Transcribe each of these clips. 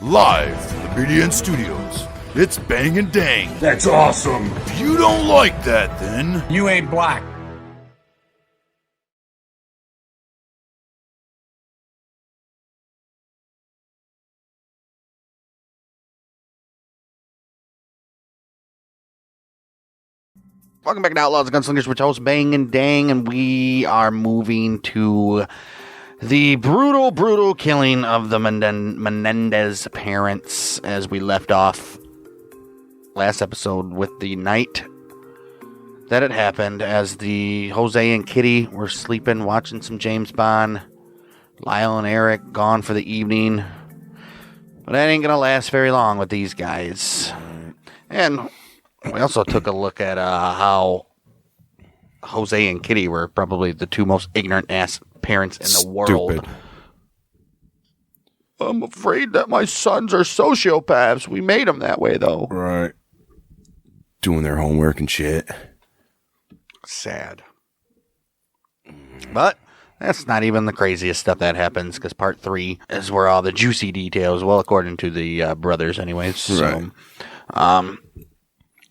Live from the BDN Studios, it's Bang and Dang. That's awesome. If you don't like that, then You ain't black. Welcome back to Outlaws, Gunslingers, with host Bang and Dang, and we are moving to the brutal killing of the Menendez parents as we left off last episode with the night that it happened, as the Jose and Kitty were sleeping, watching some James Bond. Lyle and Eric gone for the evening. But that ain't going to last very long with these guys. And we also took a look at how Jose and Kitty were probably the two most ignorant-ass parents in the world. I'm afraid that my sons are sociopaths. We made them that way, though. Right. Doing their homework and shit. Sad. But that's not even the craziest stuff that happens, because part 3 is where all the juicy details, well, according to the brothers anyways. So, right.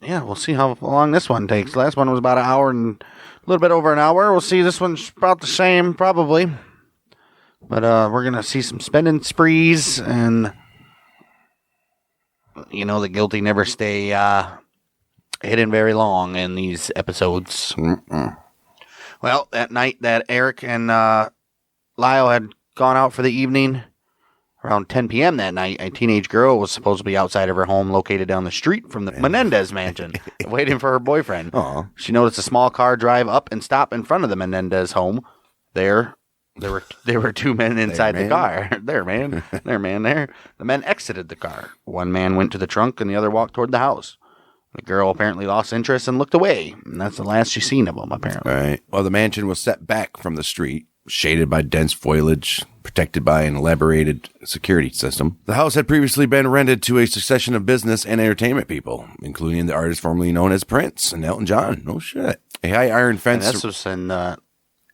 Yeah, we'll see how long this one takes. Last one was about an hour and a little bit over an hour. We'll see this one's about the same, probably. But we're going to see some spending sprees, and you know, the guilty never stay hidden very long in these episodes. Well, that night that Eric and Lyle had gone out for the evening, around 10 p.m. that night, a teenage girl was supposed to be outside of her home located down the street from the Menendez mansion, waiting for her boyfriend. Aww. She noticed a small car drive up and stop in front of the Menendez home. There were two men inside the car. There. The men exited the car. One man went to the trunk and the other walked toward the house. The girl apparently lost interest and looked away. And that's the last she's seen of them, apparently. Right. Well, the mansion was set back from the street, shaded by dense foliage, protected by an elaborated security system. The house had previously been rented to a succession of business and entertainment people, including the artist formerly known as Prince and Elton John. No shit. A high iron fence. And this was in the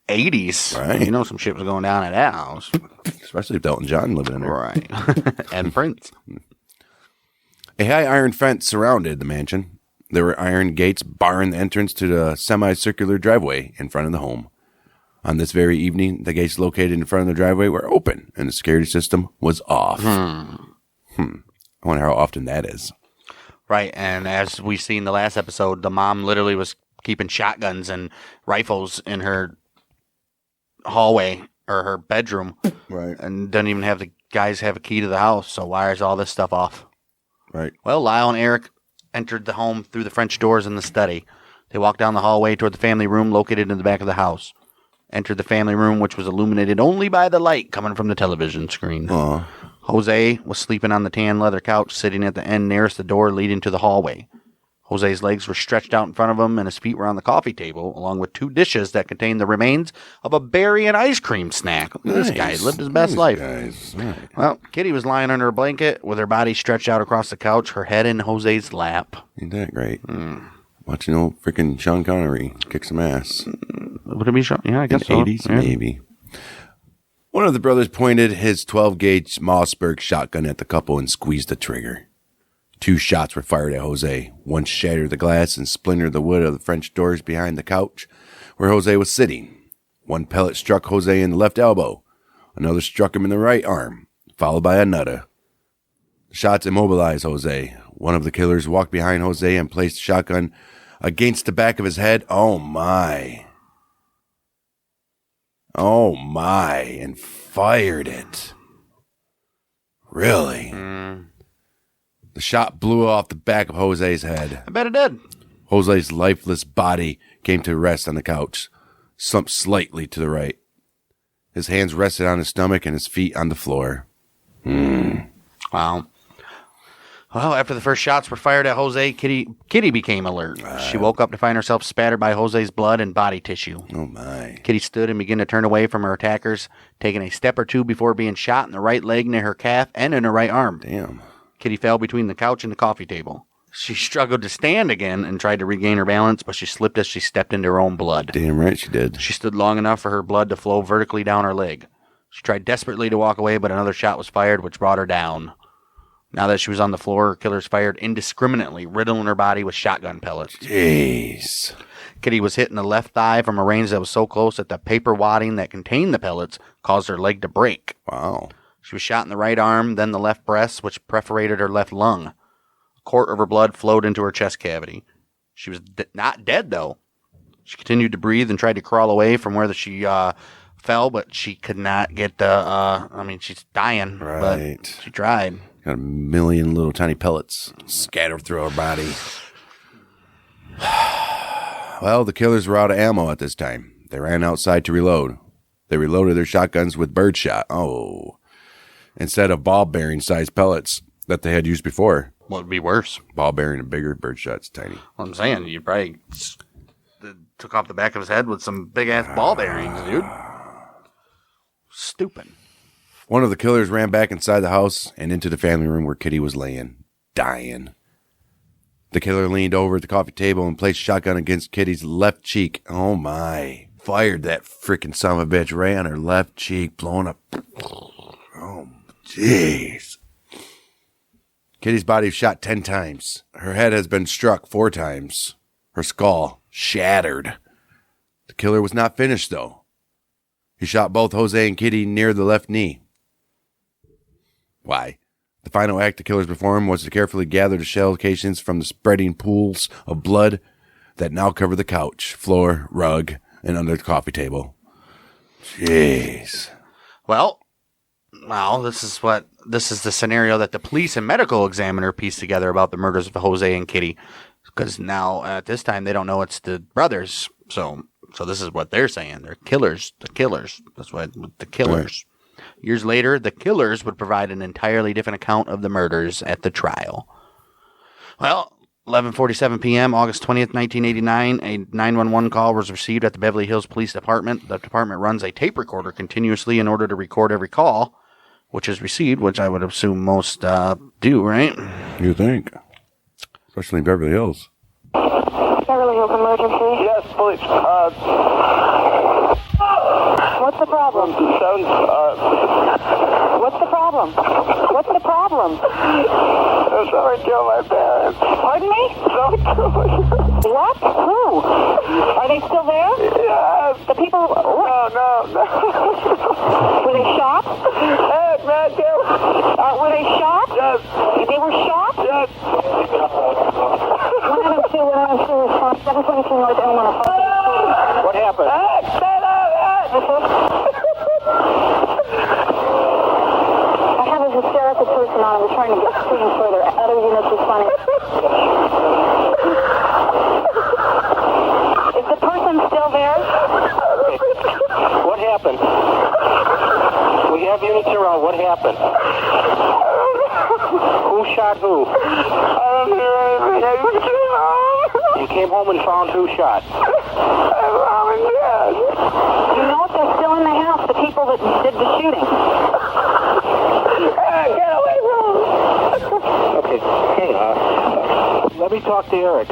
80s. Right. You know some shit was going down at that house. Especially if Elton John living in there. Right. And Prince. A high iron fence surrounded the mansion. There were iron gates barring the entrance to the semicircular driveway in front of the home. On this very evening, the gates located in front of the driveway were open, and the security system was off. I wonder how often that is. Right, and as we see in the last episode, the mom literally was keeping shotguns and rifles in her hallway, or her bedroom. Right. And doesn't even have the guys have a key to the house, so why is all this stuff off? Right. Well, Lyle and Eric entered the home through the French doors in the study. They walked down the hallway toward the family room located in the back of the house. Entered the family room, which was illuminated only by the light coming from the television screen. Aww. Jose was sleeping on the tan leather couch, sitting at the end nearest the door leading to the hallway. Jose's legs were stretched out in front of him, and his feet were on the coffee table, along with 2 dishes that contained the remains of a berry and ice cream snack. Look at this guy. He lived his best life. Right. Well, Kitty was lying under a blanket with her body stretched out across the couch, her head in Jose's lap. Ain't that great? Watching old freaking Sean Connery kick some ass. Would it be Sean? Yeah, I guess so. 80s, Yeah. maybe. One of the brothers pointed his 12-gauge Mossberg shotgun at the couple and squeezed the trigger. 2 shots were fired at Jose. One shattered the glass and splintered the wood of the French doors behind the couch where Jose was sitting. One pellet struck Jose in the left elbow. Another struck him in the right arm, followed by another. The shots immobilized Jose. One of the killers walked behind Jose and placed the shotgun against the back of his head. Oh my, and fired it. Really? The shot blew off the back of Jose's head. I bet it did. Jose's lifeless body came to rest on the couch, slumped slightly to the right. His hands rested on his stomach and his feet on the floor. Wow. Well, after the first shots were fired at Jose, Kitty became alert. She woke up to find herself spattered by Jose's blood and body tissue. Oh, my. Kitty stood and began to turn away from her attackers, taking a step or two before being shot in the right leg near her calf and in her right arm. Damn. Kitty fell between the couch and the coffee table. She struggled to stand again and tried to regain her balance, but she slipped as she stepped into her own blood. Damn right she did. She stood long enough for her blood to flow vertically down her leg. She tried desperately to walk away, but another shot was fired, which brought her down. Now that she was on the floor, killers fired indiscriminately, riddling her body with shotgun pellets. Jeez. Kitty was hit in the left thigh from a range that was so close that the paper wadding that contained the pellets caused her leg to break. Wow. She was shot in the right arm, then the left breast, which perforated her left lung. A quart of her blood flowed into her chest cavity. She was not dead, though. She continued to breathe and tried to crawl away from where she fell, but she could not get the... she's dying, right. But she tried. Got a million little tiny pellets scattered through her body. Well, the killers were out of ammo at this time. They ran outside to reload. They reloaded their shotguns with birdshot. Oh. Instead of ball-bearing sized pellets that they had used before. What would be worse? Ball-bearing and bigger, birdshot's tiny. Well, I'm saying, you probably took off the back of his head with some big-ass ball bearings, dude. Stupid. One of the killers ran back inside the house and into the family room where Kitty was laying, dying. The killer leaned over at the coffee table and placed shotgun against Kitty's left cheek. Oh, my. Fired that freaking son of a bitch right on her left cheek, blowing up. Oh, jeez. Kitty's body was shot 10 times. Her head has been struck 4 times. Her skull shattered. The killer was not finished, though. He shot both Jose and Kitty near the left knee. Why? The final act the killers performed was to carefully gather the shell casings from the spreading pools of blood that now covered the couch, floor, rug, and under the coffee table. Jeez. Well, this is the scenario that the police and medical examiner pieced together about the murders of Jose and Kitty. Because now, at this time, they don't know it's the brothers. So this is what they're saying. They're killers. The killers. That's what the killers. Right. Years later, the killers would provide an entirely different account of the murders at the trial. Well, 11:47 p.m., August 20th, 1989, a 911 call was received at the Beverly Hills Police Department. The department runs a tape recorder continuously in order to record every call, which is received, which I would assume most do, right? You think? Especially in Beverly Hills. Beverly Hills emergency. Yes, police. What's the problem? What's the problem? What's the problem? Someone killed my parents. Pardon me? Someone killed my parents. What? Who? Are they still there? Yes. The people... No. Were they shot? Hey, man, were they shot? Yes. They were shot? Yes. 102 response, 722 North Elmont. What happened? I have a hysterical person on. We're trying to get screened further. Other units responding. Is the person still there? What happened? We have units around. What happened? Who shot who? I don't know anything. You came home and found who shot? My mom and dad. You know if they're still in the house, the people that did the shooting. Get away from me. Okay, hang on. Let me talk to Eric.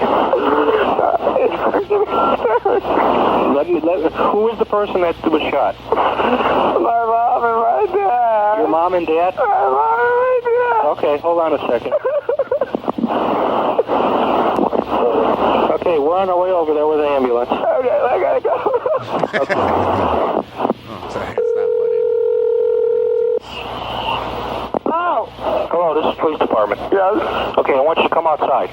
Who is the person that was shot? My mom and my dad. Your mom and dad? My mom and my dad. Okay, hold on a second. Okay, we're on our way over there with the ambulance. Okay, I gotta go. Okay. Oh, sorry, it's not funny. Oh. Hello, this is police department. Yes. Okay, I want you to come outside.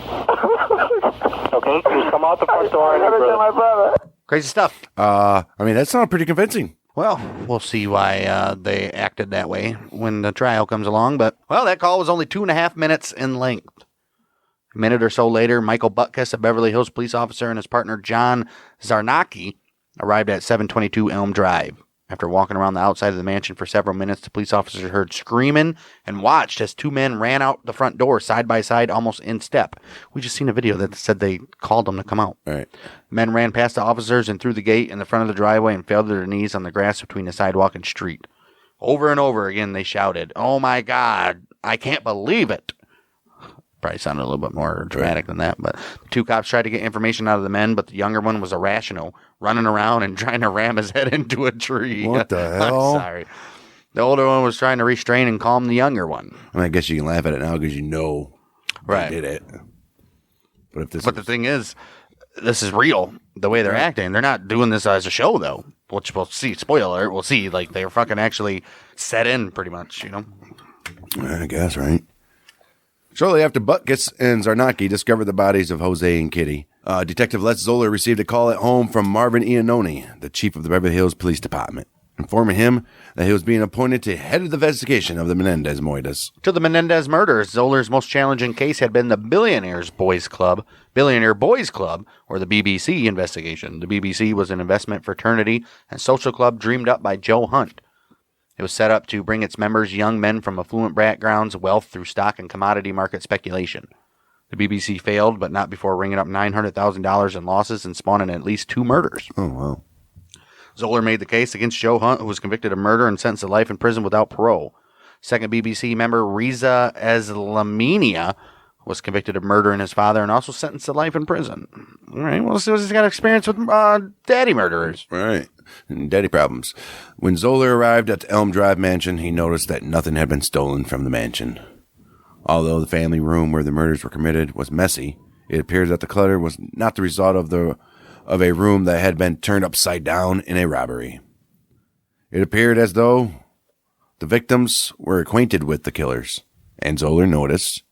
Okay, just come out the front door. I never my brother. Crazy stuff. That sounded pretty convincing. Well, we'll see why they acted that way when the trial comes along. But, that call was only 2.5 minutes in length. A minute or so later, Michael Butkus, a Beverly Hills police officer, and his partner John Zarnacki arrived at 722 Elm Drive. After walking around the outside of the mansion for several minutes, the police officers heard screaming and watched as 2 men ran out the front door side by side, almost in step. We just seen a video that said they called them to come out. All right. Men ran past the officers and through the gate in the front of the driveway and fell to their knees on the grass between the sidewalk and street. Over and over again, they shouted, "Oh my God, I can't believe it." Probably sounded a little bit more dramatic than that, but the 2 cops tried to get information out of the men, but the younger one was irrational, running around and trying to ram his head into a tree. What the hell? I'm sorry. The older one was trying to restrain and calm the younger one. I mean, I guess you can laugh at it now because you know they did it. But the thing is, this is real. The way they're acting, they're not doing this as a show, though. Which we'll see. Spoiler alert, we'll see. Like, they're fucking actually set in, pretty much, you know? I guess, right? Shortly after Butkus and Zarnacki discovered the bodies of Jose and Kitty, Detective Les Zoller received a call at home from Marvin Iannone, the chief of the Beverly Hills Police Department, informing him that he was being appointed to head of the investigation of the Menendez murders. To the Menendez murders, Zoller's most challenging case had been the Billionaire Boys Club, or the BBC investigation. The BBC was an investment fraternity and social club dreamed up by Joe Hunt. It was set up to bring its members young men from affluent backgrounds wealth through stock and commodity market speculation. The BBC failed, but not before ringing up $900,000 in losses and spawning at least 2 murders. Oh, wow. Zoller made the case against Joe Hunt, who was convicted of murder and sentenced to life in prison without parole. Second BBC member Reza Eslamania was convicted of murdering his father and also sentenced to life in prison. All right, well, so he's got experience with daddy murderers. Right. And daddy problems. When Zoller arrived at the Elm Drive mansion, he noticed that nothing had been stolen from the mansion. Although the family room where the murders were committed was messy, it appears that the clutter was not the result of a room that had been turned upside down in a robbery. It appeared as though the victims were acquainted with the killers, and Zoller noticed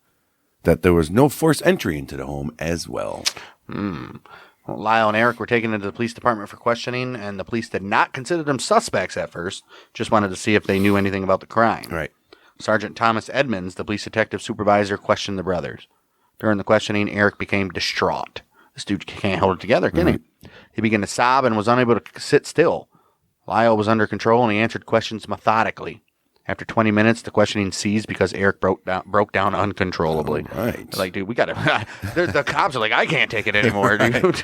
that there was no forced entry into the home as well. Well, Lyle and Eric were taken into the police department for questioning, and the police did not consider them suspects at first, just wanted to see if they knew anything about the crime. Right. Sergeant Thomas Edmonds, the police detective supervisor, questioned the brothers. During the questioning, Eric became distraught. This dude can't hold it together, can he? He began to sob and was unable to sit still. Lyle was under control, and he answered questions methodically. After 20 minutes, the questioning ceased because Eric broke down uncontrollably. Right. Like, dude, we got to... the cops are like, I can't take it anymore, dude.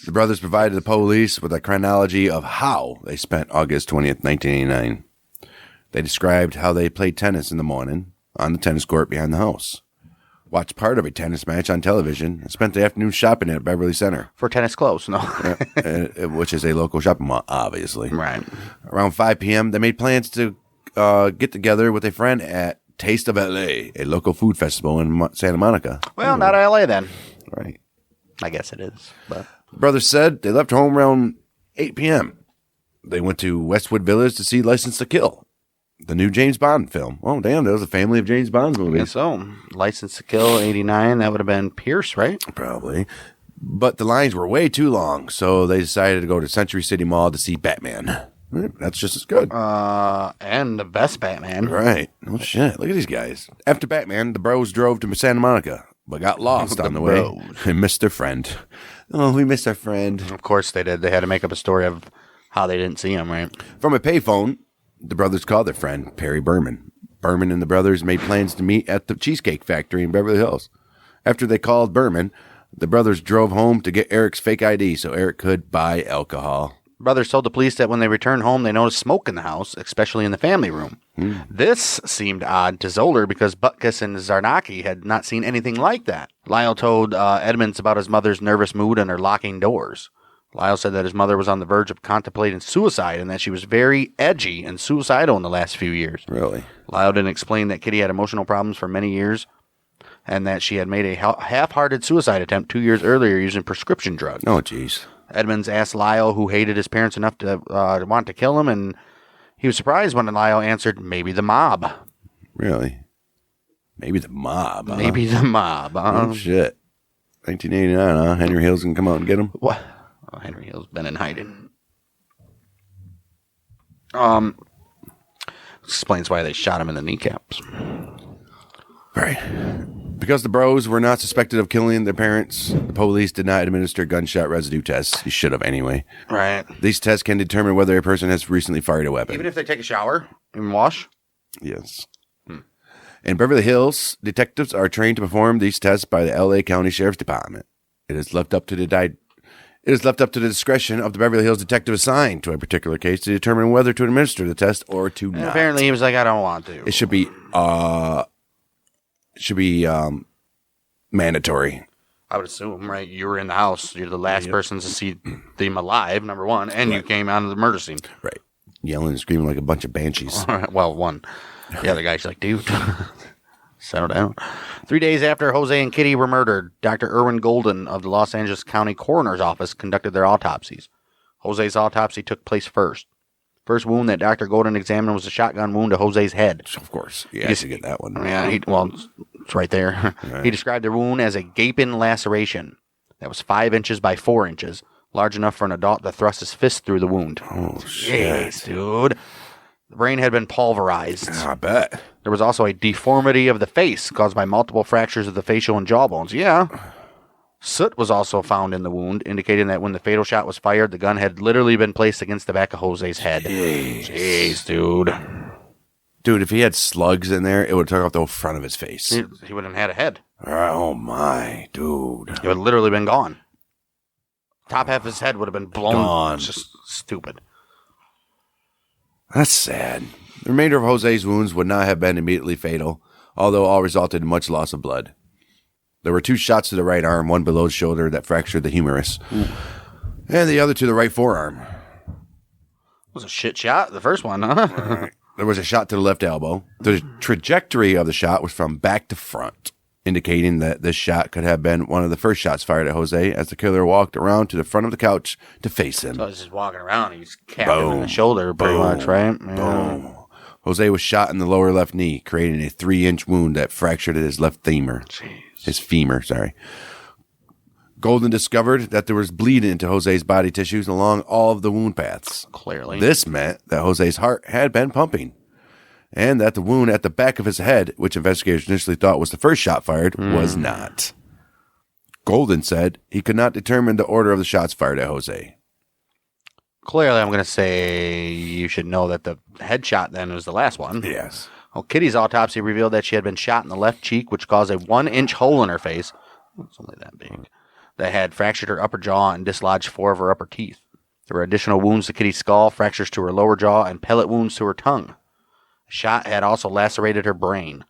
The brothers provided the police with a chronology of how they spent August 20th, 1989. They described how they played tennis in the morning on the tennis court behind the house, watched part of a tennis match on television, and spent the afternoon shopping at Beverly Center. For tennis clothes, no. Which is a local shopping mall, obviously. Right. Around 5 p.m., they made plans to get together with a friend at Taste of LA, a local food festival in Santa Monica. Well, not LA then. Right. I guess it is. But The brothers said they left home around 8 p.m. They went to Westwood Village to see License to Kill, the new James Bond film. Oh, damn, there was a family of James Bond movies. so, License to Kill, 89, that would have been Pierce, right? Probably. But the lines were way too long, so they decided to go to Century City Mall to see Batman. That's just as good. And the best Batman. Right. Oh, shit. Look at these guys. After Batman, the bros drove to Santa Monica, but got lost on the way and missed their friend. Oh, we missed our friend. Of course they did. They had to make up a story of how they didn't see him, right? From a payphone, the brothers called their friend, Perry Berman. Berman and the brothers made plans to meet at the Cheesecake Factory in Beverly Hills. After they called Berman, the brothers drove home to get Eric's fake ID so Eric could buy alcohol. Brothers told the police that when they returned home, they noticed smoke in the house, especially in the family room. This seemed odd to Zoller because Butkus and Zarnacki had not seen anything like that. Lyle told Edmonds about his mother's nervous mood and her locking doors. Lyle said that his mother was on the verge of contemplating suicide and that she was very edgy and suicidal in the last few years. Really? Lyle didn't explain that Kitty had emotional problems for many years and that she had made a half-hearted suicide attempt 2 years earlier using prescription drugs. Oh, jeez. Edmonds asked Lyle who hated his parents enough to want to kill him, and he was surprised when Lyle answered, maybe the mob. Really? Maybe the mob. Huh? Maybe the mob. Oh, shit. 1989, huh? Henry Hill's going to come out and get him? What? Oh, Henry Hill's been in hiding. Explains why they shot him in the kneecaps. Right. Because the bros were not suspected of killing their parents, the police did not administer gunshot residue tests. You should have anyway. Right. These tests can determine whether a person has recently fired a weapon. Even if they take a shower and wash? Yes. In Beverly Hills, detectives are trained to perform these tests by the L.A. County Sheriff's Department. It is left up to the discretion of the Beverly Hills detective assigned to a particular case to determine whether to administer the test or to not. Apparently, he was like, I don't want to. It should be mandatory. I would assume, right? You were in the house. You're the last person to see them alive, number one, and you came out of the murder scene. Right. yelling and screaming like a bunch of banshees. Well, one. The other guy's like, dude, settle down. 3 days after Jose and Kitty were murdered, Dr. Irwin Golden of the Los Angeles County Coroner's Office conducted their autopsies. Jose's autopsy took place first. First wound that Dr. Golden examined was a shotgun wound to Jose's head. Of course. Yeah, to get that one. Yeah, it's right there. Right. He described the wound as a gaping laceration that was 5 inches by 4 inches, large enough for an adult to thrust his fist through the wound. Oh, shit. Jeez, dude. The brain had been pulverized. I bet. There was also a deformity of the face caused by multiple fractures of the facial and jawbones. Yeah. Soot was also found in the wound, indicating that when the fatal shot was fired, the gun had literally been placed against the back of Jose's head. Jeez, dude. Dude, if he had slugs in there, it would have took off the whole front of his face. He wouldn't have had a head. Oh, my, dude. It would have literally been gone. Top half of his head would have been blown. Gone. It's just stupid. That's sad. The remainder of Jose's wounds would not have been immediately fatal, although all resulted in much loss of blood. There were 2 shots to the right arm, one below the shoulder that fractured the humerus, and the other to the right forearm. It was a shit shot, the first one, huh? Right. There was a shot to the left elbow. The trajectory of the shot was from back to front, indicating that this shot could have been one of the first shots fired at Jose as the killer walked around to the front of the couch to face him. So he's just walking around. He's capped him in the shoulder pretty much, right? Yeah. Boom. Jose was shot in the lower left knee, creating a 3-inch wound that fractured his left femur. Jeez. His femur, sorry. Golden discovered that there was bleeding into Jose's body tissues along all of the wound paths. Clearly. This meant that Jose's heart had been pumping, and that the wound at the back of his head, which investigators initially thought was the first shot fired, was not. Golden said he could not determine the order of the shots fired at Jose. Clearly, I'm going to say you should know that the headshot then was the last one. Yes. Well, Kitty's autopsy revealed that she had been shot in the left cheek, which caused a 1-inch hole in her face. It's only that big. That had fractured her upper jaw and dislodged 4 of her upper teeth. There were additional wounds to Kitty's skull, fractures to her lower jaw, and pellet wounds to her tongue. The shot had also lacerated her brain.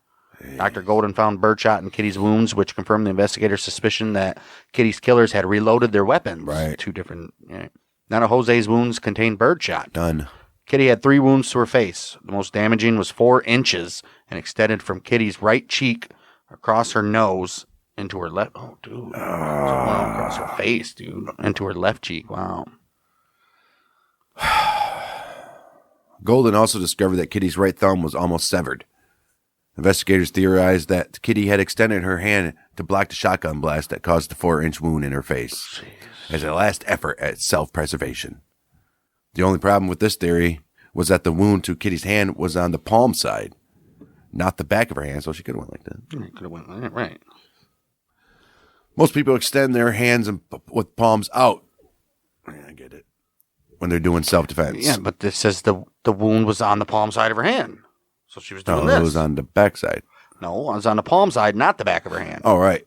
Dr. Golden found birdshot in Kitty's wounds, which confirmed the investigator's suspicion that Kitty's killers had reloaded their weapons. Right. 2 different... None of Jose's wounds contained birdshot. Done. Kitty had 3 wounds to her face. The most damaging was 4 inches and extended from Kitty's right cheek across her nose into her left. Oh, dude. So one across her face, dude. Into her left cheek. Wow. Golden also discovered that Kitty's right thumb was almost severed. Investigators theorized that Kitty had extended her hand to block the shotgun blast that caused the 4-inch wound in her face as a last effort at self-preservation. The only problem with this theory was that the wound to Kitty's hand was on the palm side, not the back of her hand, so she could have went like that. Could have went like that, right. Most people extend their hands with palms out. Yeah, I get it. When they're doing self-defense. Yeah, but this says the wound was on the palm side of her hand. So she was doing this. It was on the back side. No, it was on the palm side, not the back of her hand. Oh, right.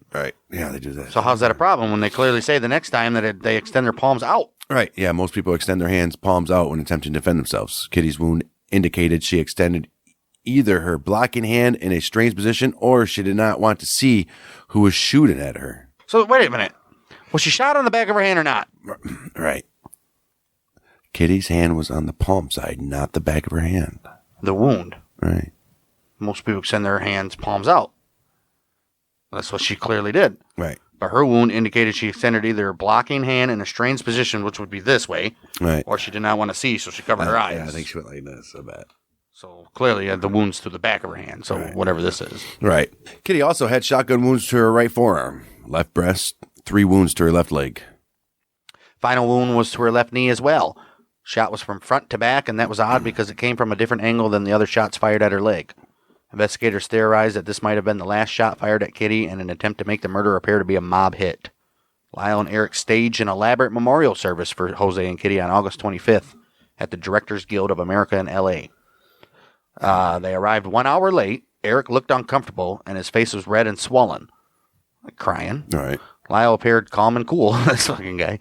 Yeah, they do that. So how's that a problem when they clearly say the next time that they extend their palms out? Right. Yeah, most people extend their hands palms out when attempting to defend themselves. Kitty's wound indicated she extended either her blocking hand in a strange position or she did not want to see who was shooting at her. So wait a minute. Was she shot on the back of her hand or not? Right. Kitty's hand was on the palm side, not the back of her hand. The wound. Right. Most people extend their hands palms out. That's what she clearly did. Right. But her wound indicated she extended either her blocking hand in a strange position, which would be this way, right, or she did not want to see, so she covered her eyes. Yeah, I think she went like this, I bet. So clearly the wounds to the back of her hand, so right, whatever this is. Right. Kitty also had shotgun wounds to her right forearm, left breast, 3 wounds to her left leg. Final wound was to her left knee as well. Shot was from front to back, and that was odd because it came from a different angle than the other shots fired at her leg. Investigators theorized that this might have been the last shot fired at Kitty in an attempt to make the murder appear to be a mob hit. Lyle and Eric staged an elaborate memorial service for Jose and Kitty on August 25th at the Directors Guild of America in L.A. They arrived 1 hour late. Eric looked uncomfortable, and his face was red and swollen, like crying. All right. Lyle appeared calm and cool, this fucking guy.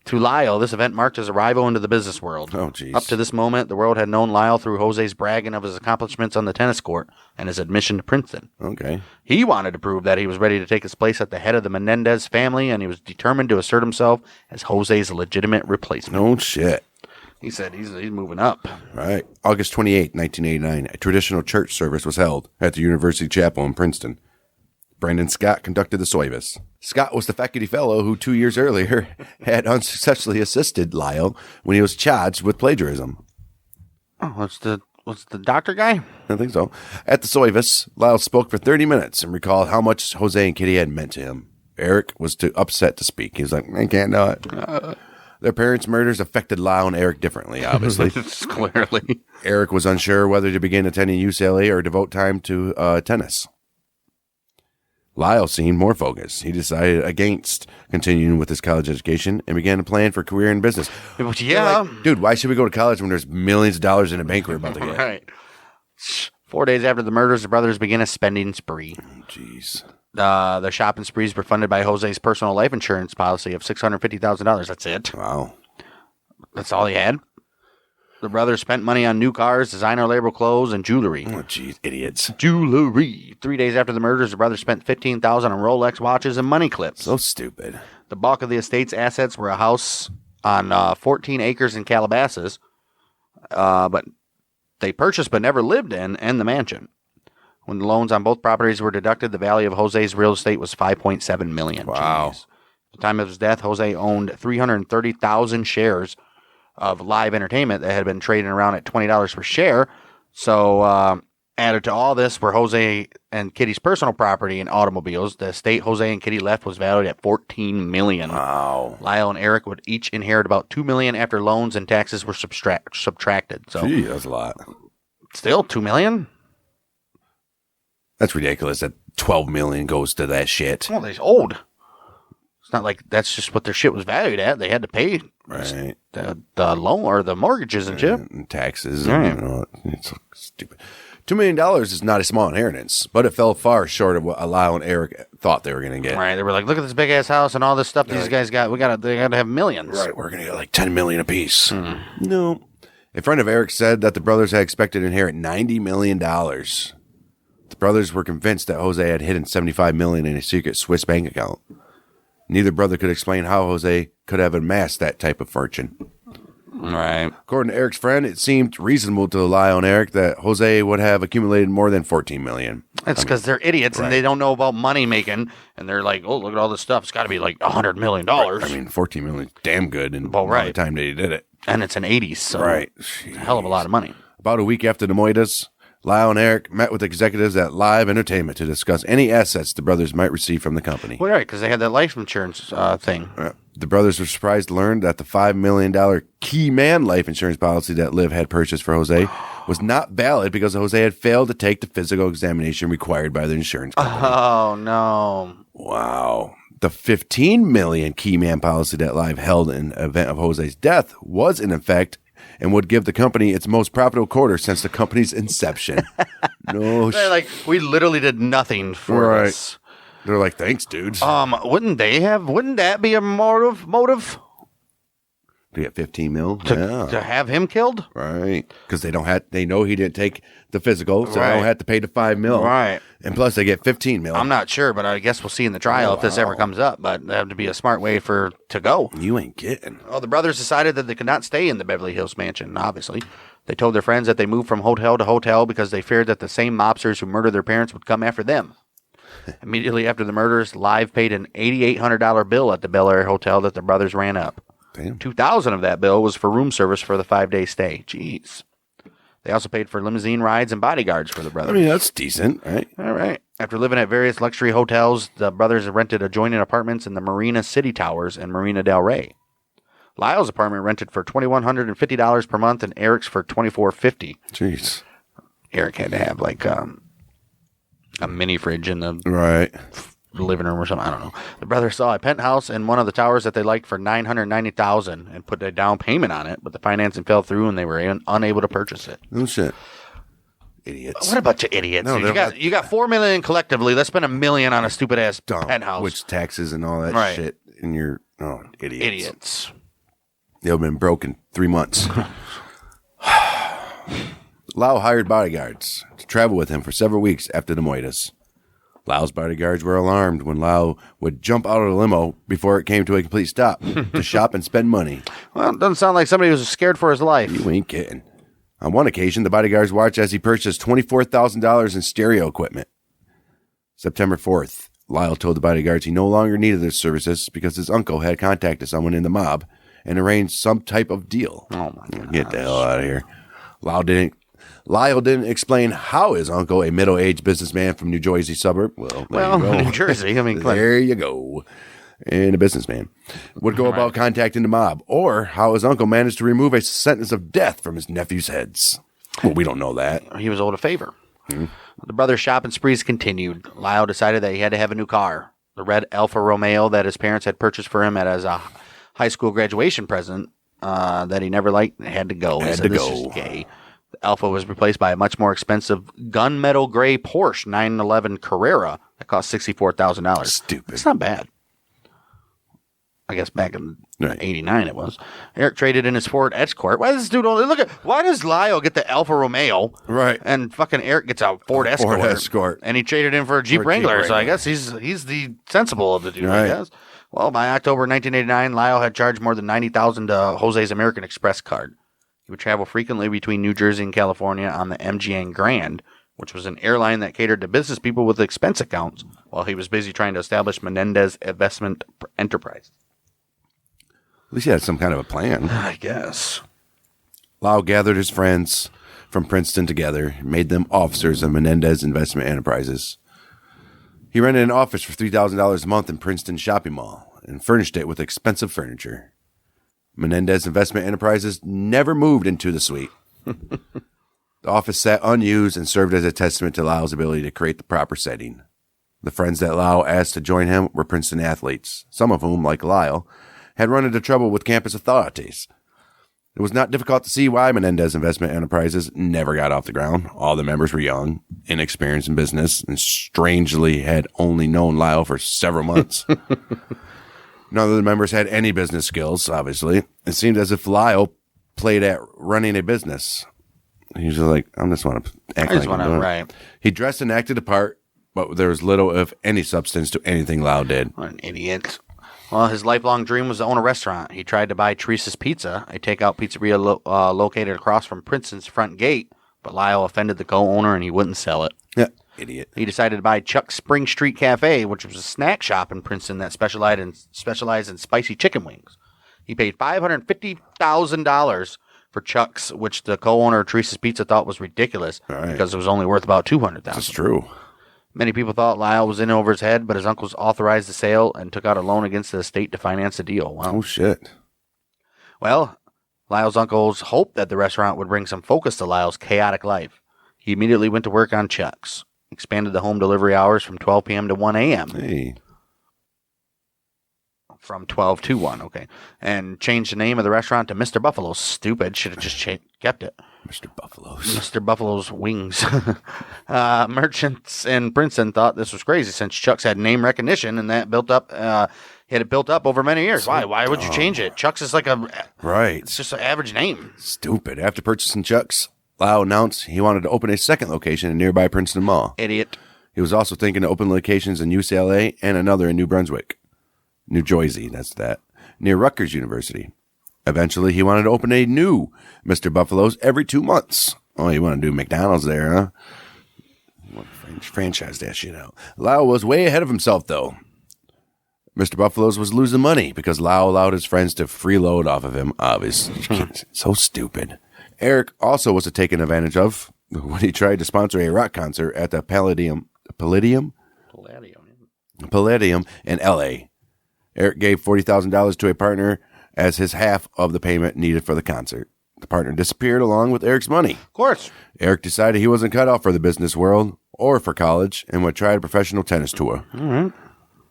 To Lyle, this event marked his arrival into the business world. Oh, jeez. Up to this moment, the world had known Lyle through Jose's bragging of his accomplishments on the tennis court and his admission to Princeton. Okay. He wanted to prove that he was ready to take his place at the head of the Menendez family, and he was determined to assert himself as Jose's legitimate replacement. No shit. He said he's moving up. Right. August 28, 1989, a traditional church service was held at the University Chapel in Princeton. Brandon Scott conducted the service. Scott was the faculty fellow who 2 years earlier had unsuccessfully assisted Lyle when he was charged with plagiarism. Oh, what's the doctor guy? I think so. At the service, Lyle spoke for 30 minutes and recalled how much Jose and Kitty had meant to him. Eric was too upset to speak. He was like, I can't do it. Their parents' murders affected Lyle and Eric differently, obviously. Clearly. Eric was unsure whether to begin attending UCLA or devote time to tennis. Lyle seemed more focused. He decided against continuing with his college education and began to plan for a career in business. Yeah. Like, dude, why should we go to college when there's millions of dollars in a bank we're about to get? Right. 4 days after the murders, the brothers began a spending spree. Jeez. The shopping sprees were funded by Jose's personal life insurance policy of $650,000. That's it. Wow. That's all he had. The brothers spent money on new cars, designer label clothes, and jewelry. Oh, jeez, idiots. Jewelry. 3 days after the murders, the brothers spent $15,000 on Rolex watches and money clips. So stupid. The bulk of the estate's assets were a house on 14 acres in Calabasas, but they purchased but never lived in, and the mansion. When the loans on both properties were deducted, the value of Jose's real estate was $5.7 million. Wow. Jeez. At the time of his death, Jose owned 330,000 shares of live entertainment that had been trading around at $20 per share. So, added to all this were Jose and Kitty's personal property and automobiles. The estate Jose and Kitty left was valued at $14 million. Wow. Lyle and Eric would each inherit about $2 million after loans and taxes were subtracted. So, Gee, that's a lot. still $2 million? That's ridiculous that $12 million goes to that shit. Well, they're old. It's not like that's just what their shit was valued at. They had to pay Right. the loan or the mortgages and shit. And taxes. Right. And, it's so stupid. $2 million is not a small inheritance, but it fell far short of what Lyle and Eric thought they were going to get. Right. They were like, look at this big ass house and all this stuff these guys got. They gotta have millions. Right. We're going to get like $10 million apiece. No. A friend of Eric said that the brothers had expected to inherit $90 million. The brothers were convinced that Jose had hidden $75 million in a secret Swiss bank account. Neither brother could explain how Jose could have amassed that type of fortune. Right. According to Eric's friend, it seemed reasonable to Lyle and Eric that Jose would have accumulated more than $14 million. That's because they're idiots and they don't know about money making. And they're like, oh, look at all this stuff. It's got to be like $100 million. I mean, $14 million is damn good in the time that he did it. And it's an 80s, so Right. it's a hell of a lot of money. About a week after the Moitas, Lyle and Eric met with executives at Live Entertainment to discuss any assets the brothers might receive from the company. Well, right, because they had that life insurance thing. The brothers were surprised to learn that the $5 million Key Man life insurance policy that Liv had purchased for Jose was not valid because Jose had failed to take the physical examination required by the insurance company. Oh, no. Wow. The $15 million Key Man policy that Live held in event of Jose's death was in effect and would give the company its most profitable quarter since the company's inception. They're like, we literally did nothing for this. They're like, thanks, dudes. Wouldn't that be a motive To get 15 mil? to have him killed? Right. Because they know he didn't take the physical, so they don't have to pay the $5 million. Right. And plus they get 15 million. I'm not sure, but I guess we'll see in the trial if this ever comes up. But that would be a smart way to go. You ain't getting. Well, the brothers decided that they could not stay in the Beverly Hills mansion, obviously. They told their friends that they moved from hotel to hotel because they feared that the same mobsters who murdered their parents would come after them. Immediately after the murders, Live paid an $8,800 bill at the Bel Air Hotel that the brothers ran up. Damn. $2,000 of that bill was for room service for the 5-day stay. Jeez. They also paid for limousine rides and bodyguards for the brothers. I mean, that's decent, right? All right. After living at various luxury hotels, the brothers rented adjoining apartments in the Marina City Towers and Marina Del Rey. Lyle's apartment rented for $2,150 per month and Eric's for $2,450. Jeez. Eric had to have like a mini fridge in the Right. living room or something. I don't know. The brothers saw a penthouse in one of the towers that they liked for $990,000 and put a down payment on it, but the financing fell through and they were unable to purchase it. No shit. Idiots. What a bunch of idiots! No, you got $4 million collectively. Let's spend $1 million on a stupid ass penthouse. Which taxes and all that shit. And you're idiots. Idiots. They've been broke in 3 months. Lau hired bodyguards to travel with him for several weeks after the Moitas. Lyle's bodyguards were alarmed when Lyle would jump out of the limo before it came to a complete stop to shop and spend money. Well, it doesn't sound like somebody was scared for his life. You ain't kidding. On one occasion, the bodyguards watched as he purchased $24,000 in stereo equipment. September 4th, Lyle told the bodyguards he no longer needed their services because his uncle had contacted someone in the mob and arranged some type of deal. Oh, my God. Get the hell out of here. Lyle didn't explain how his uncle, a middle-aged businessman from New Jersey suburb, Well, New Jersey, I mean, there you go, and a businessman, would go about contacting the mob, or how his uncle managed to remove a sentence of death from his nephew's heads. Well, we don't know that. He was owed a favor. The brothers' shopping sprees continued. Lyle decided that he had to have a new car. The red Alfa Romeo that his parents had purchased for him as a high school graduation present that he never liked had to go. This is gay. The Alfa was replaced by a much more expensive gunmetal gray Porsche 911 Carrera that cost $64,000. Stupid. It's not bad. I guess back in '89 it was. Eric traded in his Ford Escort. Why does this dude why does Lyle get the Alfa Romeo? Right. And fucking Eric gets a Ford Escort. Ford Escort. And he traded in for a Jeep Wrangler. So I guess he's the sensible of the two, I guess. Well, by October 1989, Lyle had charged more than $90,000 to Jose's American Express card. He would travel frequently between New Jersey and California on the MGN Grand, which was an airline that catered to business people with expense accounts, while he was busy trying to establish Menendez Investment Enterprise. At least he had some kind of a plan. I guess. Lyle gathered his friends from Princeton together, made them officers of Menendez Investment Enterprises. He rented an office for $3,000 a month in Princeton Shopping Mall and furnished it with expensive furniture. Menendez Investment Enterprises never moved into the suite. The office sat unused and served as a testament to Lyle's ability to create the proper setting. The friends that Lyle asked to join him were Princeton athletes, some of whom, like Lyle, had run into trouble with campus authorities. It was not difficult to see why Menendez Investment Enterprises never got off the ground. All the members were young, inexperienced in business, and strangely had only known Lyle for several months. None of the members had any business skills, obviously. It seemed as if Lyle played at running a business. He was like, I just want to act like I'm doing it. Right. He dressed and acted the part, but there was little, if any, substance to anything Lyle did. What an idiot. Well, his lifelong dream was to own a restaurant. He tried to buy Teresa's Pizza, a takeout pizzeria located across from Princeton's front gate, but Lyle offended the co-owner and he wouldn't sell it. Yeah, idiot. He decided to buy Chuck's Spring Street Cafe, which was a snack shop in Princeton that specialized in spicy chicken wings. He paid $550,000 for Chuck's, which the co-owner of Teresa's Pizza thought was ridiculous because it was only worth about $200,000. That's true. Many people thought Lyle was in over his head, but his uncles authorized the sale and took out a loan against the estate to finance the deal. Wow. Oh, shit. Well, Lyle's uncles hoped that the restaurant would bring some focus to Lyle's chaotic life. He immediately went to work on Chuck's, expanded the home delivery hours from 12 p.m. to 1 a.m. Hey. From 12 to 1, okay. And changed the name of the restaurant to Mr. Buffalo's. Stupid. Should have just kept it. Mr. Buffalo's. Mr. Buffalo's Wings. Merchants in Princeton thought this was crazy since Chuck's had name recognition and that built up. Had it built up over many years. Why would you change it? Chuck's is like it's just an average name. Stupid. After purchasing Chuck's, Lyle announced he wanted to open a second location in nearby Princeton Mall. Idiot. He was also thinking to open locations in UCLA and another in New Brunswick. New Jersey, that's that. Near Rutgers University. Eventually, he wanted to open a new Mr. Buffalo's every 2 months. Oh, you want to do McDonald's there, huh? You want to franchise that shit out. Lyle was way ahead of himself, though. Mr. Buffalo's was losing money because Lyle allowed his friends to freeload off of him. Obviously. So stupid. Eric also was taken advantage of when he tried to sponsor a rock concert at the Palladium in L.A. Eric gave $40,000 to a partner as his half of the payment needed for the concert. The partner disappeared along with Eric's money. Of course. Eric decided he wasn't cut out for the business world or for college and would try a professional tennis tour. All right.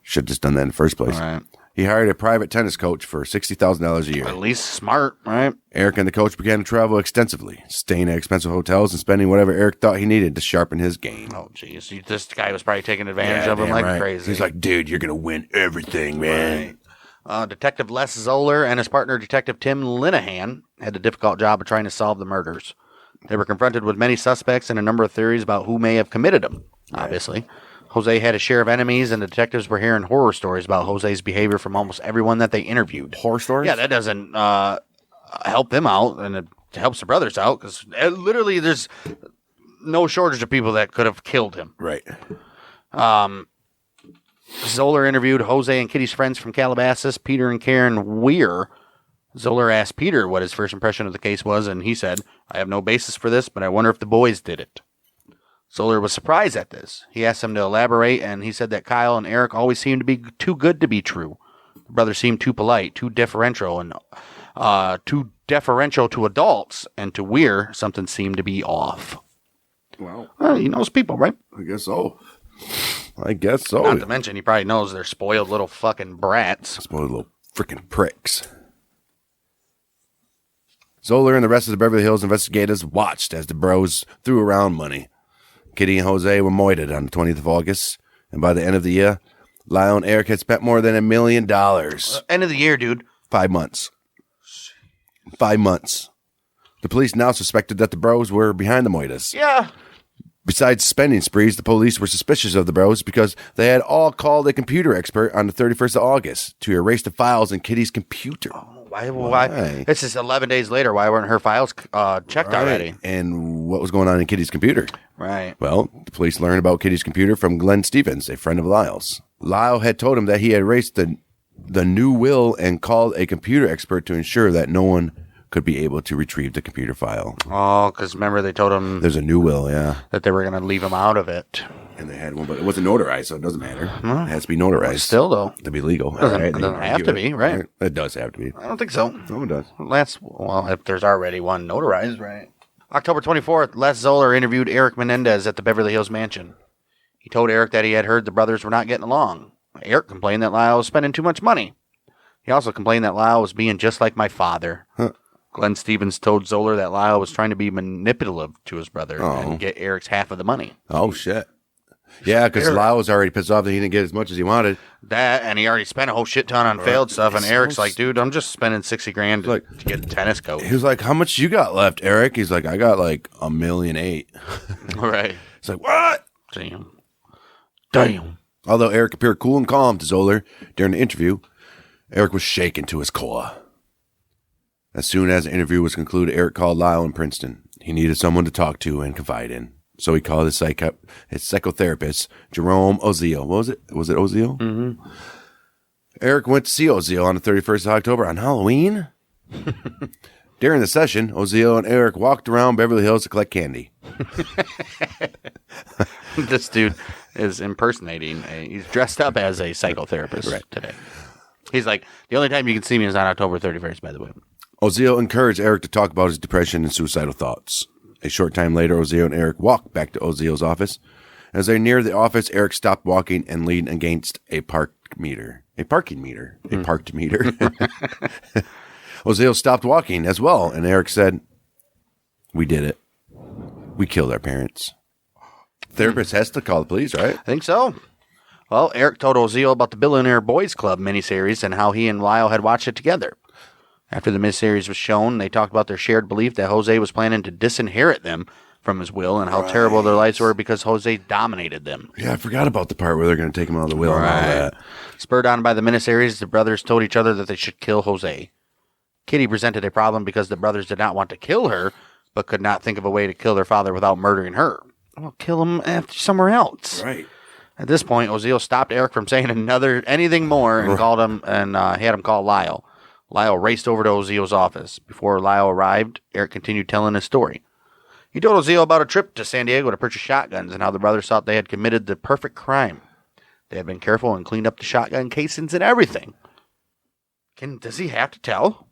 Should have just done that in the first place. All right. He hired a private tennis coach for $60,000 a year. At least smart, right? Eric and the coach began to travel extensively, staying at expensive hotels and spending whatever Eric thought he needed to sharpen his game. Oh, jeez. This guy was probably taking advantage of him like crazy. He's like, dude, you're going to win everything, man. Right. Detective Les Zoller and his partner, Detective Tim Linehan, had a difficult job of trying to solve the murders. They were confronted with many suspects and a number of theories about who may have committed them, obviously. Jose had a share of enemies, and the detectives were hearing horror stories about Jose's behavior from almost everyone that they interviewed. Horror stories? Yeah, that doesn't help them out, and it helps the brothers out, because literally there's no shortage of people that could have killed him. Right. Zoller interviewed Jose and Kitty's friends from Calabasas, Peter and Karen Weir. Zoller asked Peter what his first impression of the case was, and he said, "I have no basis for this, but I wonder if the boys did it." Zoller was surprised at this. He asked him to elaborate, and he said that Kyle and Eric always seemed to be too good to be true. The brothers seemed too polite, too deferential, and too deferential to adults, and to Weir, something seemed to be off. Well, He knows people, right? I guess so. I guess so. Not to mention, he probably knows they're spoiled little fucking brats. Spoiled little freaking pricks. Zoller and the rest of the Beverly Hills investigators watched as the bros threw around money. Kitty and Jose were moited on the 20th of August, and by the end of the year, Lyle and Eric had spent more than $1 million. End of the year, dude. 5 months. 5 months. The police now suspected that the bros were behind the moitas. Yeah. Besides spending sprees, the police were suspicious of the bros because they had all called a computer expert on the 31st of August to erase the files in Kitty's computer. Why? This is 11 days later. Why weren't her files checked already? And what was going on in Kitty's computer? Right. Well, the police learned about Kitty's computer from Glenn Stevens, a friend of Lyle's. Lyle had told him that he had erased the new will and called a computer expert to ensure that no one could be able to retrieve the computer file. Oh, because remember they told him There's a new will, yeah. that they were going to leave him out of it. And they had one, but it wasn't notarized, so it doesn't matter. It has to be notarized. Still, though. To be legal. It doesn't have to be, right? It does have to be. I don't think so. No, it does. Well, if there's already one notarized, right? October 24th, Les Zoller interviewed Eric Menendez at the Beverly Hills mansion. He told Eric that he had heard the brothers were not getting along. Eric complained that Lyle was spending too much money. He also complained that Lyle was being just like my father. Huh. Glenn Stevens told Zoller that Lyle was trying to be manipulative to his brother and get Eric's half of the money. Oh, shit. Yeah, because Lyle was already pissed off that he didn't get as much as he wanted. That, and he already spent a whole shit ton on failed stuff, and Eric's like, dude, I'm just spending $60,000 to get a tennis coat. He was like, how much you got left, Eric? He's like, I got like $1.8 million. Right. It's like, what? Damn. Although Eric appeared cool and calm to Zoller during the interview, Eric was shaken to his core. As soon as the interview was concluded, Eric called Lyle in Princeton. He needed someone to talk to and confide in. So he called his psychotherapist, Jerome Oziel. What was it? Was it Oziel? Mm-hmm. Eric went to see Oziel on the 31st of October on Halloween. During the session, Oziel and Eric walked around Beverly Hills to collect candy. This dude is impersonating. He's dressed up as a psychotherapist today. He's like, the only time you can see me is on October 31st, by the way. Oziel encouraged Eric to talk about his depression and suicidal thoughts. A short time later, Oziel and Eric walked back to Oziel's office. As they neared the office, Eric stopped walking and leaned against a parking meter. Oziel stopped walking as well, and Eric said, "We did it. We killed our parents." Therapist has to call the police, right? I think so. Well, Eric told Oziel about the Billionaire Boys Club miniseries and how he and Lyle had watched it together. After the miniseries was shown, they talked about their shared belief that Jose was planning to disinherit them from his will and how terrible their lives were because Jose dominated them. Yeah, I forgot about the part where they're going to take him out of the will and all that. Spurred on by the miniseries, the brothers told each other that they should kill Jose. Kitty presented a problem because the brothers did not want to kill her, but could not think of a way to kill their father without murdering her. Well, kill him somewhere else. Right. At this point, Oziel stopped Eric from saying anything more and called him and had him call Lyle. Lyle raced over to Oziel's office. Before Lyle arrived, Eric continued telling his story. He told Oziel about a trip to San Diego to purchase shotguns and how the brothers thought they had committed the perfect crime. They had been careful and cleaned up the shotgun casings and everything. Does he have to tell?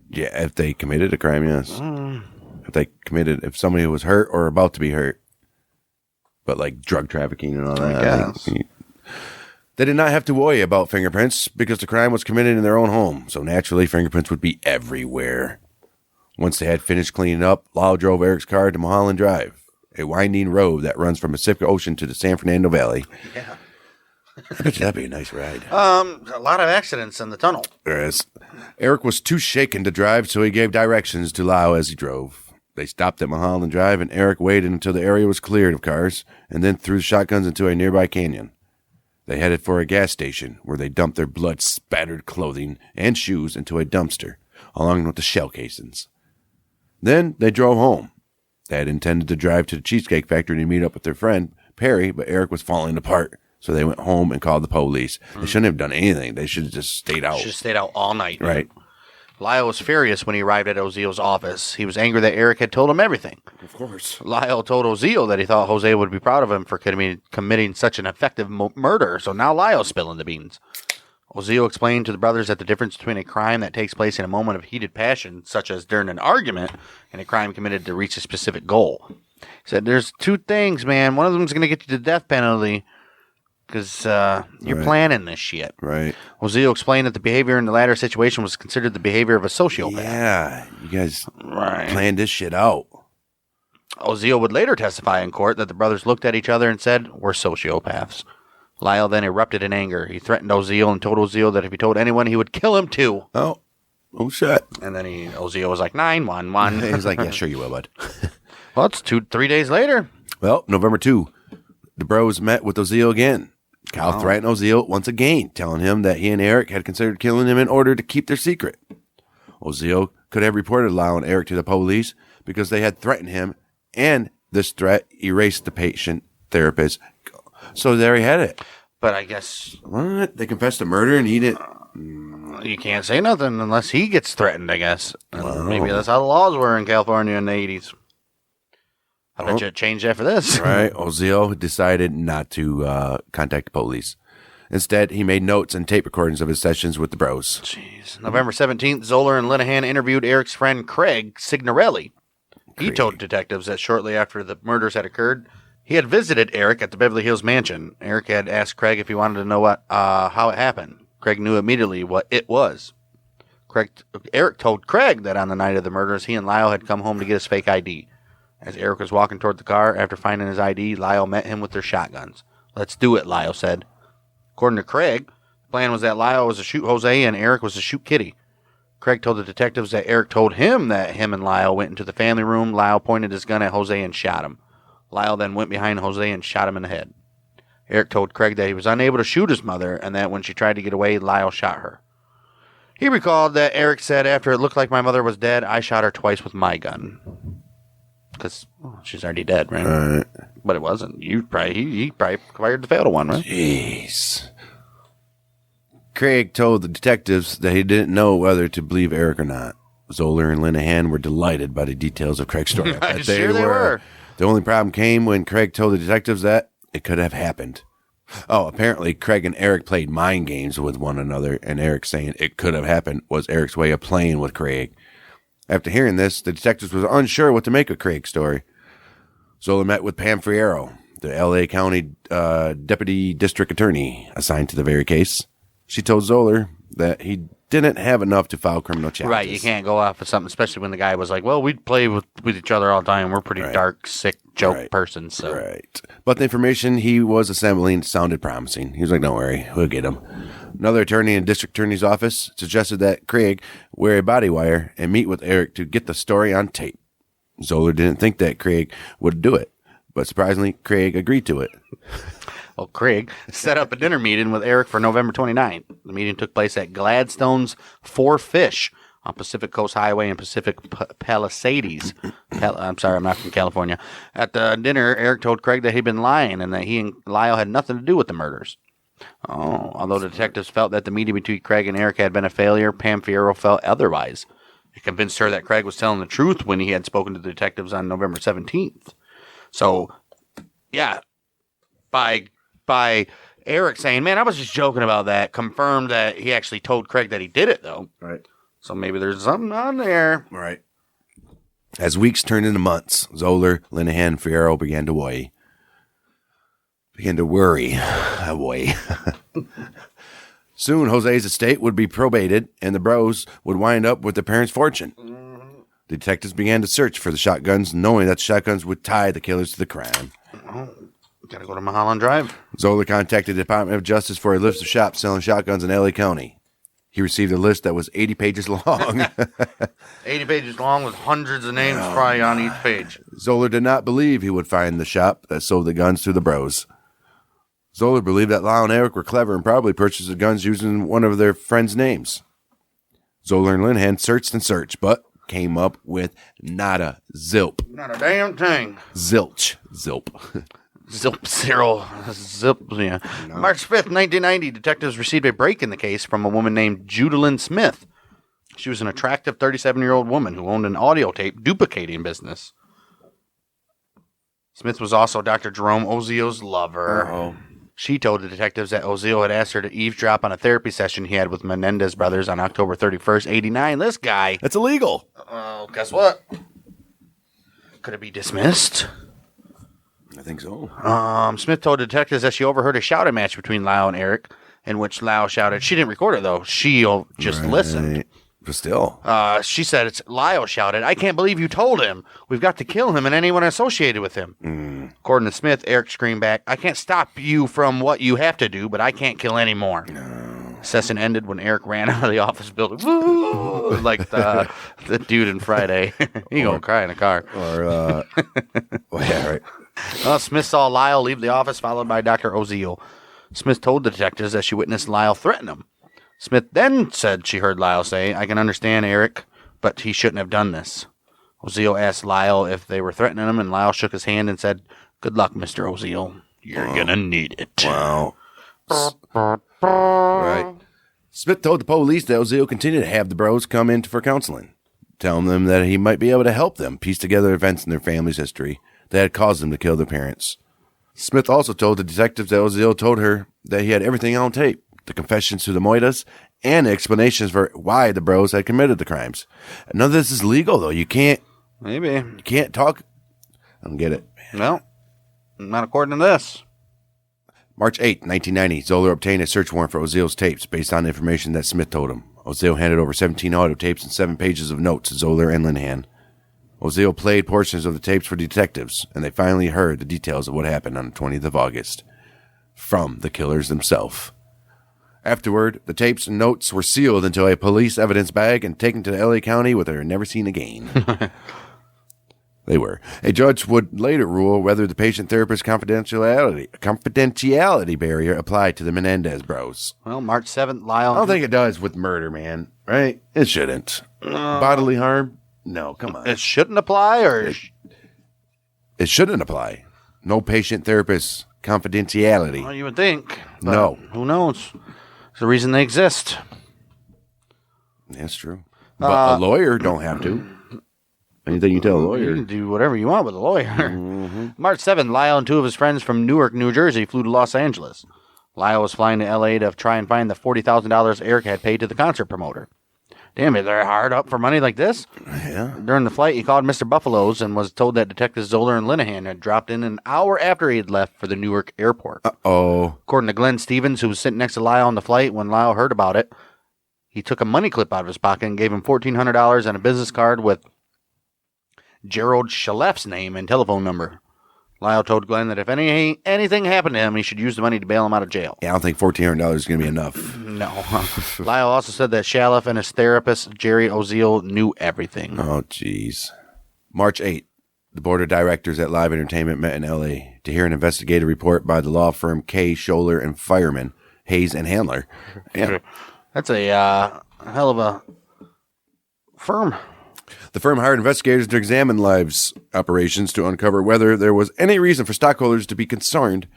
Yeah, if they committed a crime, yes. If somebody was hurt or about to be hurt. But like drug trafficking and all that. They did not have to worry about fingerprints because the crime was committed in their own home. So naturally, fingerprints would be everywhere. Once they had finished cleaning up, Lyle drove Eric's car to Mulholland Drive, a winding road that runs from Pacific Ocean to the San Fernando Valley. Yeah. I bet you that'd be a nice ride. A lot of accidents in the tunnel. Yes. Eric was too shaken to drive, so he gave directions to Lyle as he drove. They stopped at Mulholland Drive, and Eric waited until the area was cleared of cars, and then threw the shotguns into a nearby canyon. They headed for a gas station, where they dumped their blood-spattered clothing and shoes into a dumpster, along with the shell casings. Then they drove home. They had intended to drive to the Cheesecake Factory to meet up with their friend, Perry, but Eric was falling apart, so they went home and called the police. They shouldn't have done anything. They should have just stayed out. Should have stayed out all night. Right. Lyle was furious when he arrived at Oziel's office. He was angry that Eric had told him everything. Of course. Lyle told Oziel that he thought Jose would be proud of him for committing such an effective murder, so now Lyle's spilling the beans. Oziel explained to the brothers that the difference between a crime that takes place in a moment of heated passion, such as during an argument, and a crime committed to reach a specific goal. He said, there's two things, man. One of them's going to get you the death penalty because you're planning this shit. Right. Oziel explained that the behavior in the latter situation was considered the behavior of a sociopath. Yeah, you guys planned this shit out. Oziel would later testify in court that the brothers looked at each other and said, we're sociopaths. Lyle then erupted in anger. He threatened Oziel and told Oziel that if he told anyone, he would kill him too. Oh shit. And then Oziel was like, 911. He was like, yeah, sure you will, bud. Well, it's 3 days later. Well, November 2, the bros met with Oziel again. Kyle threatened Oziel once again, telling him that he and Eric had considered killing him in order to keep their secret. Oziel could have reported Lyle and Eric to the police because they had threatened him, and this threat erased the patient therapist. So there he had it. But I guess... What? They confessed to murder and he didn't... You can't say nothing unless he gets threatened, I guess. Maybe that's how the laws were in California in the 80s. I bet you it changed after this. Right. Oziel decided not to contact the police. Instead, he made notes and tape recordings of his sessions with the bros. Jeez. November 17th, Zoller and Linehan interviewed Eric's friend Craig Signorelli. He told detectives that shortly after the murders had occurred, he had visited Eric at the Beverly Hills mansion. Eric had asked Craig if he wanted to know how it happened. Craig knew immediately what it was. Eric told Craig that on the night of the murders, he and Lyle had come home to get his fake ID. As Eric was walking toward the car after finding his ID, Lyle met him with their shotguns. Let's do it, Lyle said. According to Craig, the plan was that Lyle was to shoot Jose and Eric was to shoot Kitty. Craig told the detectives that Eric told him that him and Lyle went into the family room. Lyle pointed his gun at Jose and shot him. Lyle then went behind Jose and shot him in the head. Eric told Craig that he was unable to shoot his mother and that when she tried to get away, Lyle shot her. He recalled that Eric said, after it looked like my mother was dead, I shot her twice with my gun. Because she's already dead, right? But it wasn't. He probably fired the fatal one, right? Jeez. Craig told the detectives that he didn't know whether to believe Eric or not. Zoller and Linehan were delighted by the details of Craig's story. They were. The only problem came when Craig told the detectives that it could have happened. Oh, apparently Craig and Eric played mind games with one another, and Eric saying it could have happened was Eric's way of playing with Craig. After hearing this, the detectives were unsure what to make of Craig's story. Zoller met with Pam Fierro, the L.A. County Deputy District Attorney assigned to the very case. She told Zoller that he didn't have enough to file criminal charges. Right, you can't go off of something, especially when the guy was like, well, we'd play with each other all the time. We're pretty dark, sick, joke persons. So. Right. But the information he was assembling sounded promising. He was like, don't worry, we'll get him. Another attorney in the district attorney's office suggested that Craig wear a body wire and meet with Eric to get the story on tape. Zoller didn't think that Craig would do it, but surprisingly, Craig agreed to it. Well, Craig set up a dinner meeting with Eric for November 29th. The meeting took place at Gladstone's Four Fish on Pacific Coast Highway in Pacific Palisades. I'm sorry, I'm not from California. At the dinner, Eric told Craig that he'd been lying and that he and Lyle had nothing to do with the murders. Although the detectives felt that the meeting between Craig and Eric had been a failure, Pam Fierro felt otherwise. It convinced her that Craig was telling the truth when he had spoken to the detectives on November 17th. So, yeah, by Eric saying, man, I was just joking about that, confirmed that he actually told Craig that he did it, though. Right. So maybe there's something on there. Right. As weeks turned into months, Zoller, Linehan, and Fierro began to worry. Soon, Jose's estate would be probated, and the bros would wind up with their parents' fortune. The detectives began to search for the shotguns, knowing that the shotguns would tie the killers to the crime. Gotta go to Mulholland Drive. Zoller contacted the Department of Justice for a list of shops selling shotguns in L.A. County. He received a list that was 80 pages long. 80 pages long with hundreds of names probably on each page. Zoller did not believe he would find the shop that sold the guns to the bros. Zoller believed that Lyle and Eric were clever and probably purchased the guns using one of their friends' names. Zoller and Linehan searched and searched, but came up with nada, zilp. Not a damn thing. Zilch. Zilp. Zilp, zero, zip, yeah. No. March 5th, 1990, detectives received a break in the case from a woman named Judalyn Smith. She was an attractive 37-year-old woman who owned an audio tape duplicating business. Smith was also Dr. Jerome Ozio's lover. Uh-oh. She told the detectives that Ozio had asked her to eavesdrop on a therapy session he had with Menendez Brothers on October 31st, 89. This guy... That's illegal. Guess what? Could it be dismissed? I think so. Smith told detectives that she overheard a shouting match between Lyle and Eric, in which Lyle shouted. She didn't record it, though. She just listened. But still. She said it's Lyle shouted, "I can't believe you told him. We've got to kill him and anyone associated with him." According to Smith, Eric screamed back, "I can't stop you from what you have to do, but I can't kill any more." No. Session ended when Eric ran out of the office building. Woo! Like the dude in Friday. He gonna cry in a car. Or, well, yeah, right. Smith saw Lyle leave the office, followed by Dr. Ozio. Smith told the detectives that she witnessed Lyle threaten him. Smith then said she heard Lyle say, "I can understand Eric, but he shouldn't have done this." Ozio asked Lyle if they were threatening him, and Lyle shook his hand and said, "Good luck, Mr. Ozio. You're gonna need it." Wow. Right. Smith told the police that Ozio continued to have the bros come in for counseling, telling them that he might be able to help them piece together events in their family's history that had caused them to kill their parents. Smith also told the detectives that Ozio told her that he had everything on tape, the confessions to the Moitas, and explanations for why the bros had committed the crimes. None of this is legal, though. You can't talk. I don't get it. Well, not according to this. March 8, 1990, Zoller obtained a search warrant for Ozio's tapes based on information that Smith told him. Ozio handed over 17 audio tapes and 7 pages of notes to Zoller and Linehan. Ozio played portions of the tapes for detectives, and they finally heard the details of what happened on the 20th of August from the killers themselves. Afterward, the tapes and notes were sealed into a police evidence bag and taken to the LA County where they were never seen again. They were. A judge would later rule whether the patient-therapist confidentiality barrier applied to the Menendez bros. Well, March 7th, Lyle... I don't think it does with murder, man. Right? It shouldn't. Bodily harm? No, come on. It shouldn't apply, or... It shouldn't apply. No patient-therapist confidentiality. Well, you would think. No. Who knows? It's the reason they exist. That's true. But a lawyer don't have to. Anything you tell a lawyer. You can do whatever you want with a lawyer. Mm-hmm. March 7th, Lyle and 2 of his friends from Newark, New Jersey flew to Los Angeles. Lyle was flying to L.A. to try and find the $40,000 Eric had paid to the concert promoter. Damn, is they're hard up for money like this? Yeah. During the flight, he called Mr. Buffalo's and was told that Detectives Zoller and Linehan had dropped in an hour after he had left for the Newark airport. Uh-oh. According to Glenn Stevens, who was sitting next to Lyle on the flight when Lyle heard about it, he took a money clip out of his pocket and gave him $1,400 and a business card with Gerald Shaleff's name and telephone number. Lyle told Glenn that if anything happened to him, he should use the money to bail him out of jail. Yeah, I don't think $1,400 is going to be enough. No. Lyle also said that Shaleff and his therapist, Jerry Ozio, knew everything. Oh, jeez. March 8th, the board of directors at Live Entertainment met in L.A. to hear an investigative report by the law firm Kay, Scholler, and Fireman, Hayes and Handler. Yeah. That's a hell of a firm. The firm hired investigators to examine Live's operations to uncover whether there was any reason for stockholders to be concerned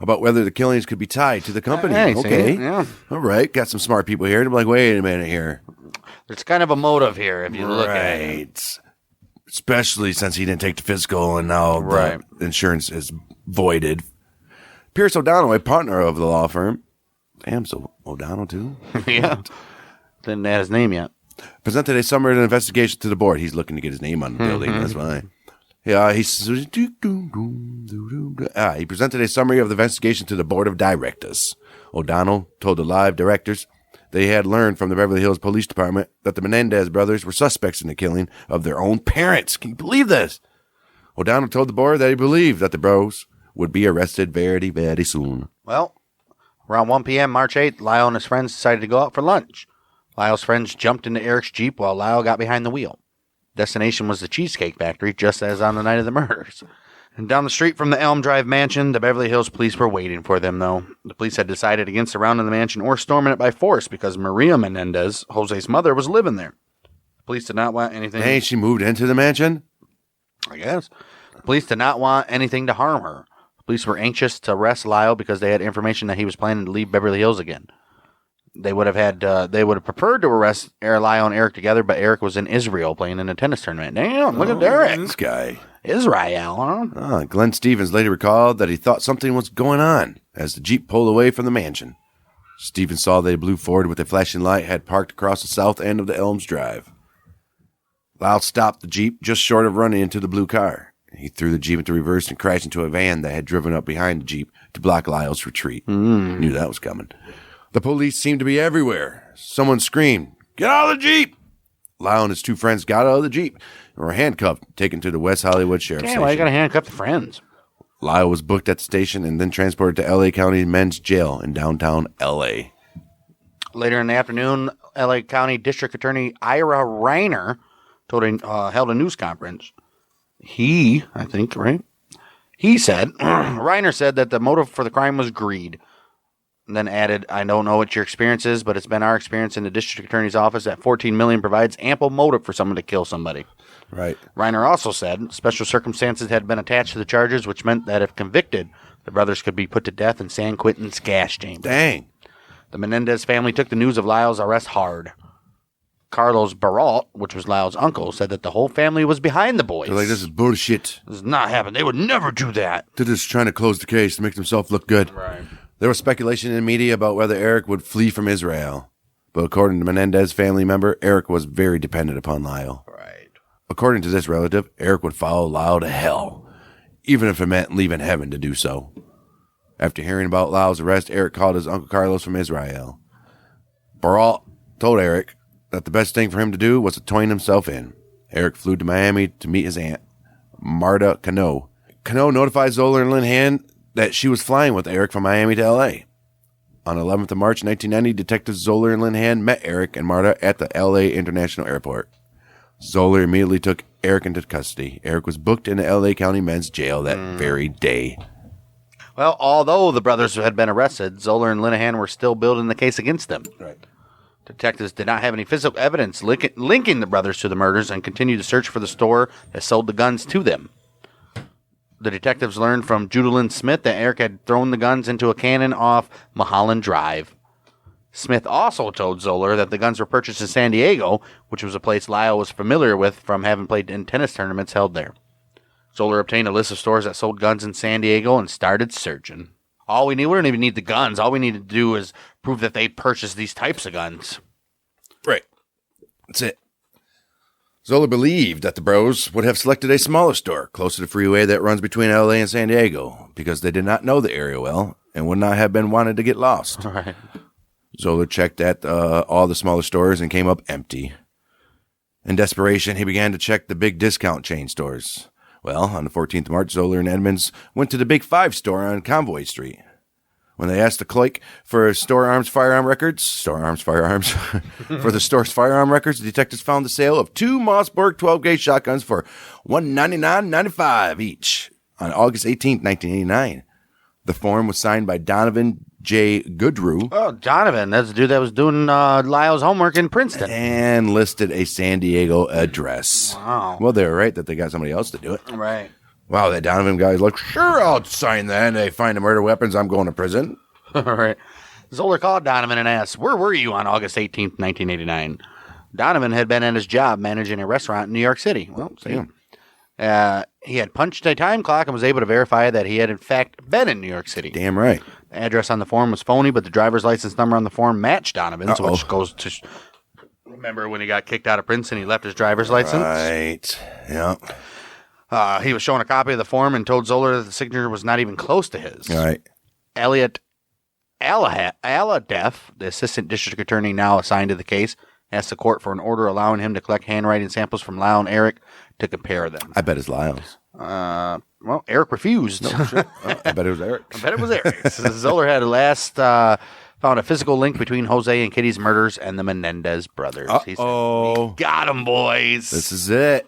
about whether the killings could be tied to the company. Hey, okay. Yeah. All right. Got some smart people here. They're like, wait a minute here. There's kind of a motive here if you look at it. Right. Especially since he didn't take the physical and now the insurance is voided. Pierce O'Donnell, a partner of the law firm. Damn, so O'Donnell too? Yeah. Didn't add his name yet. Presented a summary of the investigation to the board. He's looking to get his name on the building. That's why. Yeah, he presented a summary of the investigation to the board of directors. O'Donnell told the Live directors they had learned from the Beverly Hills Police Department that the Menendez brothers were suspects in the killing of their own parents. Can you believe this? O'Donnell told the board that he believed that the bros would be arrested very, very soon. Well, around 1 p.m. March 8th, Lyle and his friends decided to go out for lunch. Lyle's friends jumped into Eric's Jeep while Lyle got behind the wheel. Destination was the Cheesecake Factory, just as on the night of the murders. And down the street from the Elm Drive mansion, the Beverly Hills police were waiting for them, though. The police had decided against surrounding the mansion or storming it by force because Maria Menendez, Jose's mother, was living there. The police did not want anything... Hey, she moved into the mansion? I guess. The police did not want anything to harm her. The police were anxious to arrest Lyle because they had information that he was planning to leave Beverly Hills again. They would have preferred to arrest Lyle and Eric together, but Eric was in Israel playing in a tennis tournament. Damn, look at Derek. This guy. Israel, huh? Glenn Stevens later recalled that he thought something was going on as the Jeep pulled away from the mansion. Stevens saw that a blue Ford with a flashing light had parked across the south end of the Elms Drive. Lyle stopped the Jeep just short of running into the blue car. He threw the Jeep into reverse and crashed into a van that had driven up behind the Jeep to block Lyle's retreat. Knew that was coming. The police seemed to be everywhere. Someone screamed, "Get out of the Jeep!" Lyle and his two friends got out of the Jeep and were handcuffed, taken to the West Hollywood Sheriff's Station. Why you gotta handcuff the friends? Lyle was booked at the station and then transported to L.A. County Men's Jail in downtown L.A. Later in the afternoon, L.A. County District Attorney Ira Reiner held a news conference. He said, Reiner said that the motive for the crime was greed. And then added, "I don't know what your experience is, but it's been our experience in the district attorney's office that $14 million provides ample motive for someone to kill somebody." Right. Reiner also said special circumstances had been attached to the charges, which meant that if convicted, the brothers could be put to death in San Quentin's gas chamber. Dang. The Menendez family took the news of Lyle's arrest hard. Carlos Baralt, which was Lyle's uncle, said that the whole family was behind the boys. They're like, this is bullshit. This is not happening. They would never do that. They're just trying to close the case to make themselves look good. Right. There was speculation in the media about whether Eric would flee from Israel. But according to Menendez family member, Eric was very dependent upon Lyle. Right. According to this relative, Eric would follow Lyle to hell, even if it meant leaving heaven to do so. After hearing about Lyle's arrest, Eric called his Uncle Carlos from Israel. Baralt told Eric that the best thing for him to do was to turn himself in. Eric flew to Miami to meet his aunt, Marta Cano. Cano notified Zoller and Linehan that she was flying with Eric from Miami to L.A. On 11th of March, 1990, Detectives Zoller and Linehan met Eric and Marta at the L.A. International Airport. Zoller immediately took Eric into custody. Eric was booked into L.A. County Men's Jail that very day. Well, although the brothers had been arrested, Zoller and Linehan were still building the case against them. Right. Detectives did not have any physical evidence linking the brothers to the murders and continued to search for the store that sold the guns to them. The detectives learned from Judalyn Smith that Eric had thrown the guns into a cannon off Mulholland Drive. Smith also told Zoller that the guns were purchased in San Diego, which was a place Lyle was familiar with from having played in tennis tournaments held there. Zoller obtained a list of stores that sold guns in San Diego and started searching. We don't even need the guns. All we need to do is prove that they purchased these types of guns. Right. That's it. Zoller believed that the bros would have selected a smaller store close to the freeway that runs between L.A. and San Diego because they did not know the area well and would not have been wanted to get lost. Right. Zoller checked at all the smaller stores and came up empty. In desperation, he began to check the big discount chain stores. Well, on the 14th of March, Zoller and Edmonds went to the Big Five store on Convoy Street. When they asked the clerk for firearms records, for the store's firearm records, the detectives found the sale of 2 Mossberg 12-gauge shotguns for $199.95 each on August 18th, 1989. The form was signed by Donovan J. Goodrew. Oh, Donovan, that's the dude that was doing Lyle's homework in Princeton. And listed a San Diego address. Wow. Well, they were right that they got somebody else to do it. Right. Wow, that Donovan guy's like, sure, I'll sign that. And they find the murder weapons, I'm going to prison. All right. Zoller called Donovan and asked, "Where were you on August 18th, 1989? Donovan had been at his job managing a restaurant in New York City. Well, Damn. He had punched a time clock and was able to verify that he had, in fact, been in New York City. Damn right. The address on the form was phony, but the driver's license number on the form matched Donovan's, Uh-oh. which goes to... Remember when he got kicked out of Princeton, he left his driver's license? Right. Yeah. He was shown a copy of the form and told Zoller that the signature was not even close to his. All right. Elliot Aladef, the assistant district attorney now assigned to the case, asked the court for an order allowing him to collect handwriting samples from Lyle and Eric to compare them. I bet it's Lyle's. Eric refused. No, sure. I bet it was Eric. I bet it was Eric. Zoller had a last found a physical link between Jose and Kitty's murders and the Menendez brothers. He said, "We got them, boys. This is it.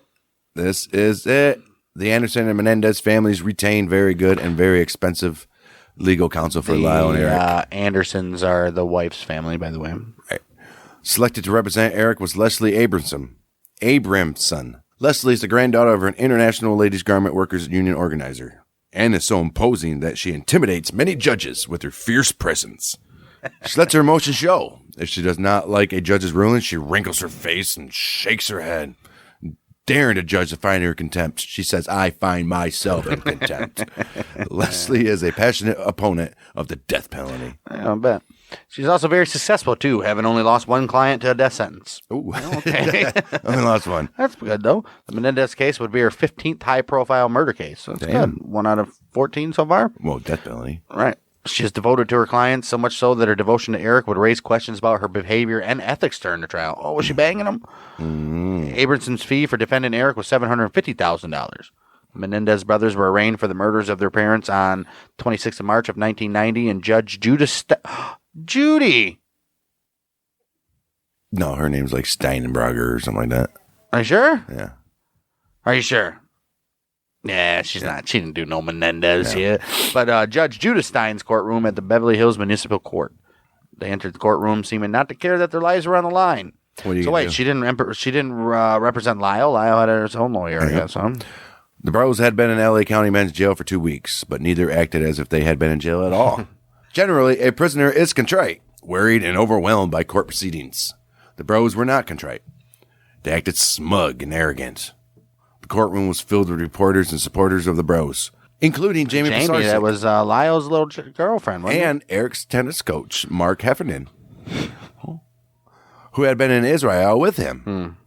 This is it. The Anderson and Menendez families retained very good and very expensive legal counsel for Lyle and Eric. Andersons are the wife's family, by the way. Right. Selected to represent Eric was Leslie Abramson. Leslie is the granddaughter of an International Ladies Garment Workers Union organizer and is so imposing that she intimidates many judges with her fierce presence. She lets her emotions show. If she does not like a judge's ruling, she wrinkles her face and shakes her head, daring a judge to find her contempt. She says, "I find myself in contempt." Leslie is a passionate opponent of the death penalty. I bet. She's also very successful, too, having only lost one client to a death sentence. Ooh. Okay. Only lost one. That's good, though. The Menendez case would be her 15th high-profile murder case. So that's Damn. good. 1 out of 14 so far. Well, death penalty. Right. She is devoted to her clients, so much so that her devotion to Eric would raise questions about her behavior and ethics during the trial. Oh, was she banging him? Abrahamson's fee for defending Eric was $750,000. The Menendez brothers were arraigned for the murders of their parents on 26th of March of 1990, and Judge Judy. No, her name's like Steinenberger or something like that. Are you sure? Yeah. Are you sure? Yeah, she's not. She didn't do no Menendez yet. But Judge Judah Stein's courtroom at the Beverly Hills Municipal Court. They entered the courtroom seeming not to care that their lives were on the line. What do you So wait, do? she didn't represent Lyle. Lyle had his own lawyer, I guess, huh? The Bros had been in L.A. County men's jail for 2 weeks, but neither acted as if they had been in jail at all. Generally, a prisoner is contrite, worried, and overwhelmed by court proceedings. The Bros were not contrite. They acted smug and arrogant. The courtroom was filled with reporters and supporters of the Bros, including Jamie Pisarcik, that was Lyle's little girlfriend, wasn't and Eric's tennis coach, Mark Heffernan, who had been in Israel with him.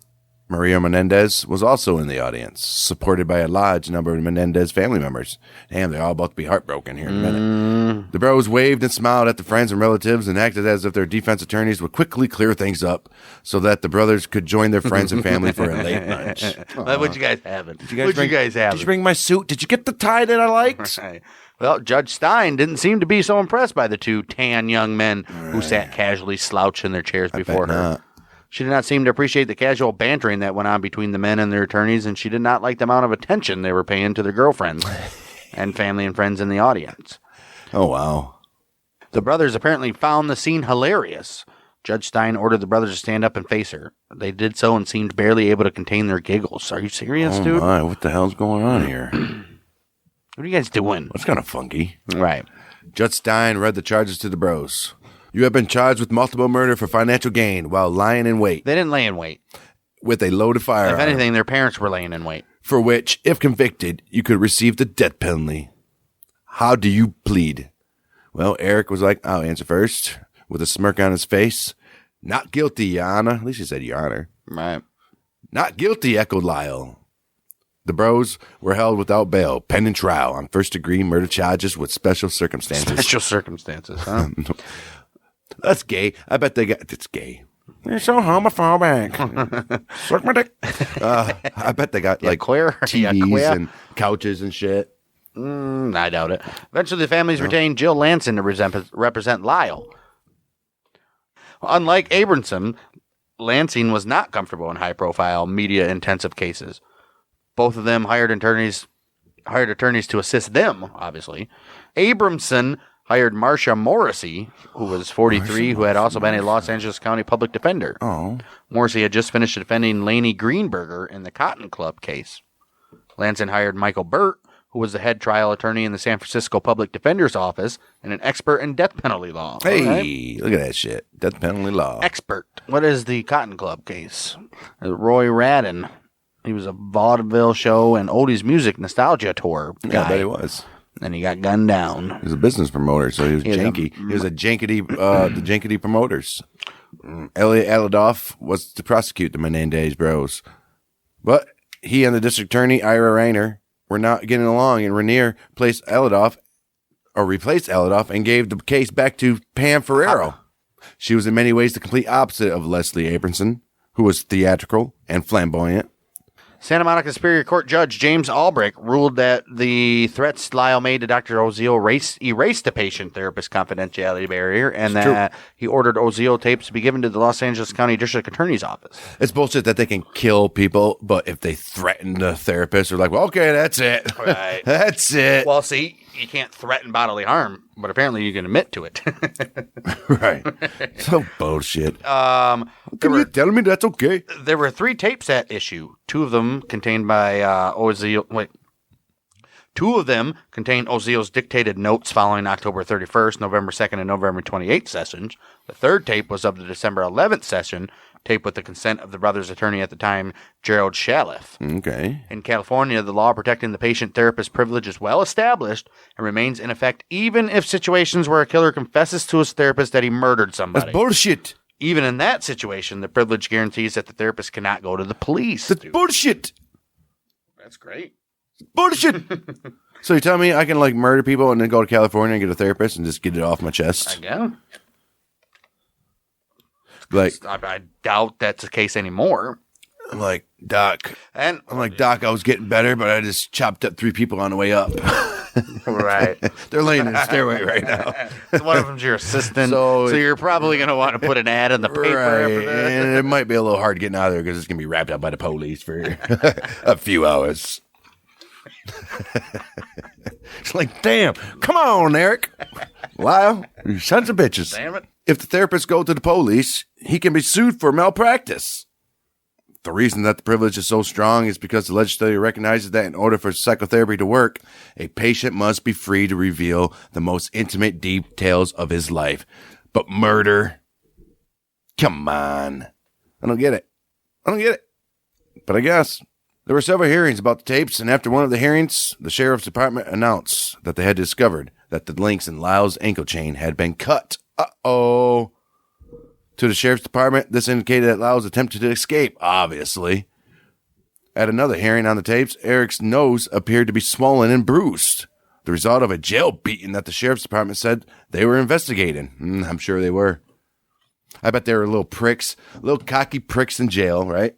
Maria Menendez was also in the audience, supported by a large number of Menendez family members. Damn, they're all about to be heartbroken here in a minute. The Bros waved and smiled at the friends and relatives and acted as if their defense attorneys would quickly clear things up so that the brothers could join their friends and family for a late lunch. What you guys having? Did you guys having? Did you bring my suit? Did you get the tie that I liked? Right. Well, Judge Stein didn't seem to be so impressed by the two tan young men who sat casually slouched in their chairs before her. Not. She did not seem to appreciate the casual bantering that went on between the men and their attorneys, and she did not like the amount of attention they were paying to their girlfriends and family and friends in the audience. Oh, wow. The brothers apparently found the scene hilarious. Judge Stein ordered the brothers to stand up and face her. They did so and seemed barely able to contain their giggles. Are you serious, dude? My, what the hell's going on here? What are you guys doing? That's kind of funky. Right. Judge Stein read the charges to the Bros. You have been charged with multiple murder for financial gain while lying in wait They didn't lay in wait. with a loaded firearm. If anything, their parents were laying in wait. For which, if convicted, you could receive the death penalty. How do you plead? Well, Eric was like, I'll answer first, with a smirk on his face. Not guilty, Your Honor. At least he said, Your Honor. Right. Not guilty, echoed Lyle. The Bros were held without bail, pending trial on first-degree murder charges with special circumstances. Special circumstances, huh? That's gay. I bet they got... It's gay. You're so homophobic. Suck my dick. I bet they got, like, queer? Yeah, TVs queer. and couches and shit. I doubt it. Eventually, the families retained Jill Lanson to represent Lyle. Unlike Abramson, Lansing was not comfortable in high-profile, media-intensive cases. Both of them hired attorneys to assist them, obviously. Abramson hired Marcia Morrissey, who was 43, who had also been a Los Angeles County public defender. Oh. Morrissey had just finished defending Laney Greenberger in the Cotton Club case. Lanson hired Michael Burt, who was the head trial attorney in the San Francisco Public Defender's Office and an expert in death penalty law. Hey, All right? look at that shit. Death penalty law. Expert. What is the Cotton Club case? Roy Radin. He was a vaudeville show and oldies music nostalgia tour guy. Yeah, I bet he was. And he got gunned down. He was a business promoter, so he was He was janky. He was a jankety, the jankety promoters. Elliot Aladoff was to prosecute the Menendez Bros. But he and the district attorney, Ira Reiner, were not getting along, and Rainier replaced Aladoff and gave the case back to Pam Ferrero. She was in many ways the complete opposite of Leslie Abramson, who was theatrical and flamboyant. Santa Monica Superior Court Judge James Albrecht ruled that the threats Lyle made to Dr. Oziel erased the patient-therapist confidentiality barrier, and that he ordered Oziel tapes to be given to the Los Angeles County District Attorney's Office. It's bullshit that they can kill people, but if they threaten the therapist, they're like, well, okay, that's it. Right. That's it. Well, see, you can't threaten bodily harm, but apparently you can admit to it. Right. So bullshit. Can you tell me that's okay? There were 3 tapes at issue. 2 of them contained by Oziel. 2 of them contained Oziel's dictated notes following October 31st, November 2nd, and November 28th sessions. The 3rd tape was of the December 11th session, taped with the consent of the brothers' attorney at the time, Gerald Shaliff. Okay. In California, the law protecting the patient-therapist privilege is well established and remains in effect even if situations where a killer confesses to his therapist that he murdered somebody. That's bullshit. Even in that situation, the privilege guarantees that the therapist cannot go to the police. That's bullshit. That's great. Bullshit. So you tell me I can murder people and then go to California and get a therapist and just get it off my chest? Yeah. I doubt that's the case anymore. I'm like, Doc. And I'm like, Doc, I was getting better, but I just chopped up 3 people on the way up. Right. They're laying in the stairway right now. One of them's your assistant. So you're probably going to want to put an ad in the paper after that. And it might be a little hard getting out of there because it's going to be wrapped up by the police for a few hours. It's like, damn, come on, Eric. Lyle, you sons of bitches. Damn it. If the therapist goes to the police, he can be sued for malpractice. The reason that the privilege is so strong is because the legislature recognizes that in order for psychotherapy to work, a patient must be free to reveal the most intimate details of his life. But murder? Come on. I don't get it. But I guess. There were several hearings about the tapes, and after one of the hearings, the sheriff's department announced that they had discovered that the links in Lyle's ankle chain had been cut. Uh-oh. To the sheriff's department, this indicated that Lyle's attempted to escape, obviously. At another hearing on the tapes, Eric's nose appeared to be swollen and bruised, the result of a jail beating that the sheriff's department said they were investigating. I'm sure they were. I bet they were little cocky pricks in jail, right?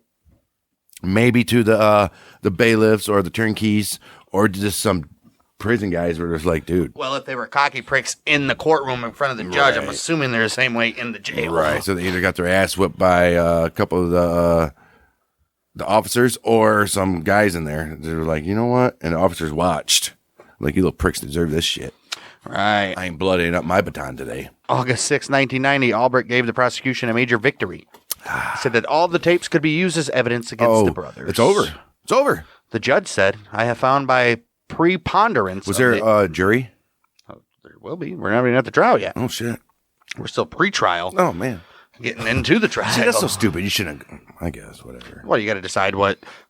Maybe to the bailiffs or the turnkeys or just some prison guys were just like, dude. Well, if they were cocky pricks in the courtroom in front of the judge, I'm assuming they're the same way in the jail. Right. So they either got their ass whipped by a couple of the officers or some guys in there. They were like, you know what? And the officers watched. Like, you little pricks deserve this shit. Right. I ain't bloodying up my baton today. August 6, 1990, Albrecht gave the prosecution a major victory. He said that all the tapes could be used as evidence against the brothers. It's over. It's over. The judge said, I have found by preponderance. Was there a jury? Oh, there will be. We're not even at the trial yet. Oh, shit. We're still pre-trial. Oh, man. Getting into the trial. See, that's so stupid. You shouldn't. I guess, whatever. Well, you got to decide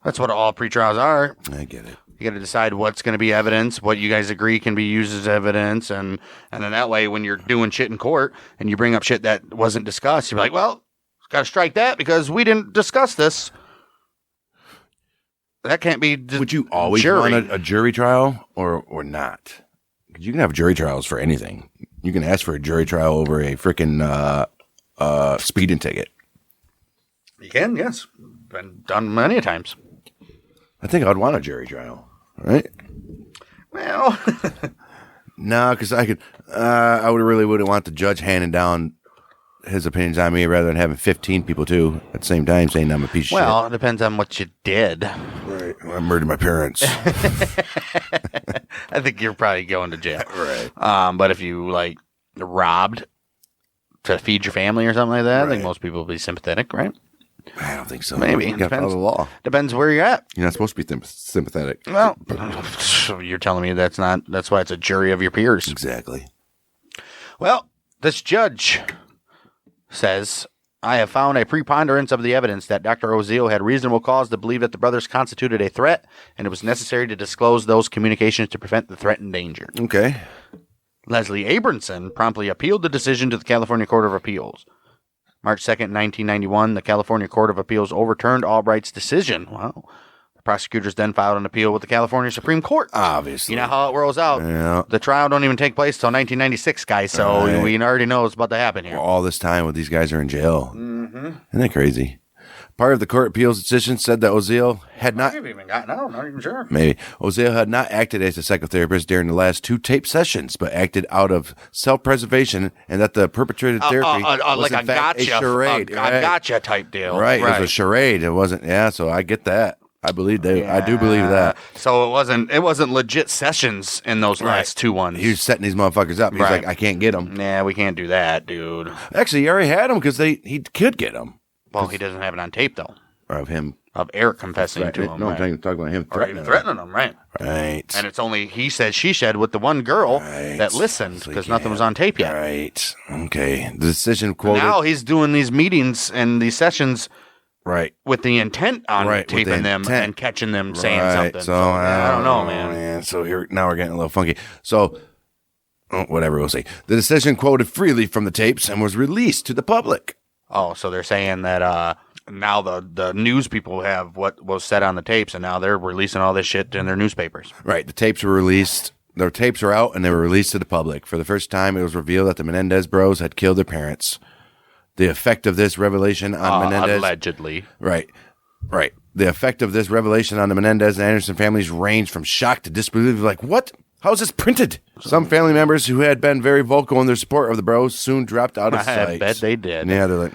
that's what all pre-trials are. I get it. You got to decide what's going to be evidence, what you guys agree can be used as evidence, and then that way when you're doing shit in court and you bring up shit that wasn't discussed, you're like, well, got to strike that because we didn't discuss this. That can't be. Would you always want a jury trial or not? Because you can have jury trials for anything. You can ask for a jury trial over a freaking speeding ticket. You can, yes. Been done many times. I think I'd want a jury trial, right? Well, no, because I could. I wouldn't want the judge handing down his opinions on me rather than having 15 people too at the same time saying I'm a piece of shit. Well, it depends on what you did. Right. Well, I murdered my parents. I think you're probably going to jail. Right. But if you robbed to feed your family or something like that, right. I think most people will be sympathetic, right? I don't think so. Maybe. You got to follow the law. Depends where you're at. You're not supposed to be sympathetic. Well, so you're telling me that's why it's a jury of your peers. Exactly. Well, this judge says, I have found a preponderance of the evidence that Dr. Oziel had reasonable cause to believe that the brothers constituted a threat, and it was necessary to disclose those communications to prevent the threat and danger. Okay. Leslie Abramson promptly appealed the decision to the California Court of Appeals. March 2nd, 1991, the California Court of Appeals overturned Albright's decision. Wow. The prosecutors then filed an appeal with the California Supreme Court. Obviously. You know how it rolls out. Yeah. The trial don't even take place till 1996, guys, so we already know what's about to happen here. All this time when these guys are in jail. Mm-hmm. Isn't that crazy? Part of the court appeals decision said that Oziel had not... Maybe even gotten out. Not even sure. Maybe. Oziel had not acted as a psychotherapist during the last 2 tape sessions, but acted out of self-preservation, and that the perpetrated therapy was like in a fact gotcha, a charade. a gotcha type deal. Right. It was a charade. It wasn't... Yeah, so I get that. I believe I do believe that. So it wasn't legit sessions in those last 2 ones. He was setting these motherfuckers up. He's like, I can't get them. Nah, we can't do that, dude. Actually, he already had them because he could get them. Well, he doesn't have it on tape, though. Of him. Of Eric confessing to him. No, I'm talking about him threatening them, right. Right. And it's only he said, she said with the one girl that listened because nothing was on tape yet. Right. Okay. The decision quoted. Now he's doing these meetings and these sessions with the intent on taping them and catching them saying something. So, I don't know, man. So now we're getting a little funky. So, whatever we'll say. The decision quoted freely from the tapes and was released to the public. Oh, so they're saying that now the news people have what was said on the tapes, and now they're releasing all this shit in their newspapers. Right. The tapes were released. Their tapes are out, and they were released to the public. For the first time, it was revealed that the Menendez bros had killed their parents. The effect of this revelation on Menendez... Allegedly. Right. The effect of this revelation on the Menendez and Anderson families ranged from shock to disbelief. Like, what? How is this printed? Some family members who had been very vocal in their support of the bros soon dropped out of sight. I bet they did. Yeah, they're like...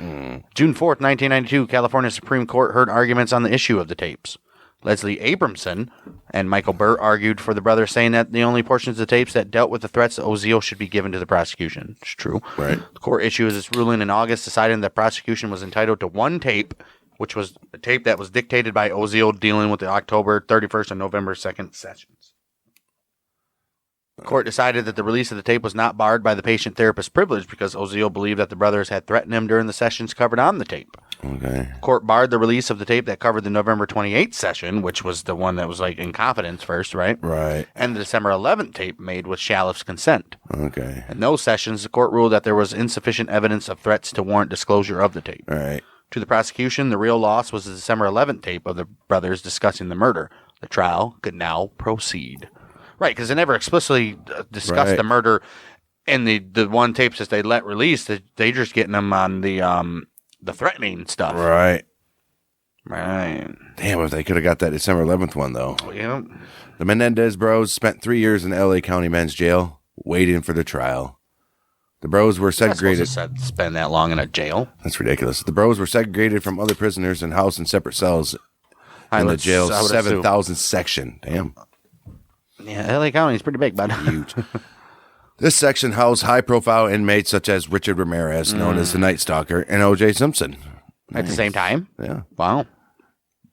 June 4th, 1992, California Supreme Court heard arguments on the issue of the tapes. Leslie Abramson and Michael Burt argued for the brothers, saying that the only portions of the tapes that dealt with the threats to Oziel should be given to the prosecution. It's true. Right. The court issued its ruling in August, deciding that prosecution was entitled to one tape, which was a tape that was dictated by Oziel dealing with the October 31st and November 2nd sessions. The court decided that the release of the tape was not barred by the patient-therapist privilege because Oziel believed that the brothers had threatened him during the sessions covered on the tape. Okay. The court barred the release of the tape that covered the November 28th session, which was the one that was like in confidence first, right? Right. And the December 11th tape made with Shaliff's consent. Okay. In those sessions, the court ruled that there was insufficient evidence of threats to warrant disclosure of the tape. All right. To the prosecution, the real loss was the December 11th tape of the brothers discussing the murder. The trial could now proceed. Right, because they never explicitly discussed the murder in the one tapes that they let release. They just getting them on the threatening stuff. Right. Damn, if they could have got that December 11th one, though. Yeah. The Menendez bros spent 3 years in the L.A. County Men's Jail waiting for the trial. The bros were segregated. Spend that long in a jail? That's ridiculous. The bros were segregated from other prisoners and housed in separate cells in the jail's 7,000 section. Damn. Yeah, L.A. County is pretty big, bud. Huge. This section housed high-profile inmates such as Richard Ramirez, known as the Night Stalker, and O.J. Simpson. At the same time? Yeah. Wow.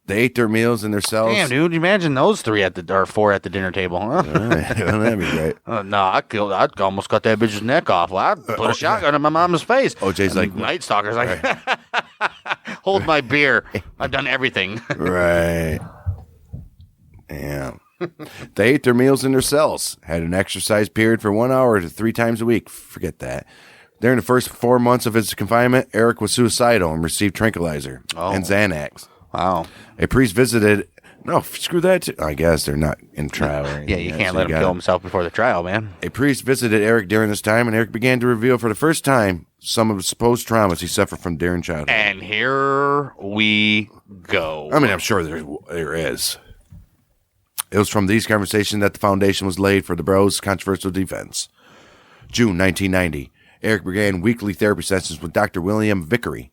They ate their meals in their cells. Damn, dude! Imagine those 4 at the dinner table, huh? That'd be great. I'd almost cut that bitch's neck off. Well, I'd put a shotgun in my mom's face. OJ's like, Night Stalker's like, hold my beer. I've done everything. Right. Damn. They ate their meals in their cells, had an exercise period for 1 hour to 3 times a week. Forget that. During the first 4 months of his confinement, Eric was suicidal and received tranquilizer and Xanax. Wow. A priest visited. No, screw that. I guess they're not in trial. Yeah, you can't let him kill himself before the trial, man. A priest visited Eric during this time, and Eric began to reveal for the first time some of the supposed traumas he suffered from during childhood. And here we go. I mean, I'm sure there is. It was from these conversations that the foundation was laid for the bros' controversial defense. June 1990, Eric began weekly therapy sessions with Dr. William Vickery,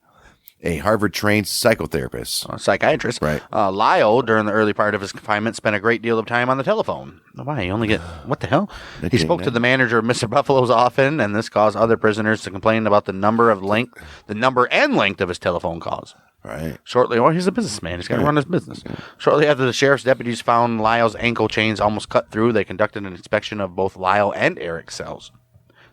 a Harvard-trained psychotherapist. A psychiatrist. Right. Lyle, during the early part of his confinement, spent a great deal of time on the telephone. Why? You only get... What the hell? He spoke to the manager of Mr. Buffalo's often, and this caused other prisoners to complain about the number and length of his telephone calls. Right. Shortly, he's a businessman. He's got to run his business. Yeah. Shortly after the sheriff's deputies found Lyle's ankle chains almost cut through, they conducted an inspection of both Lyle and Eric's cells.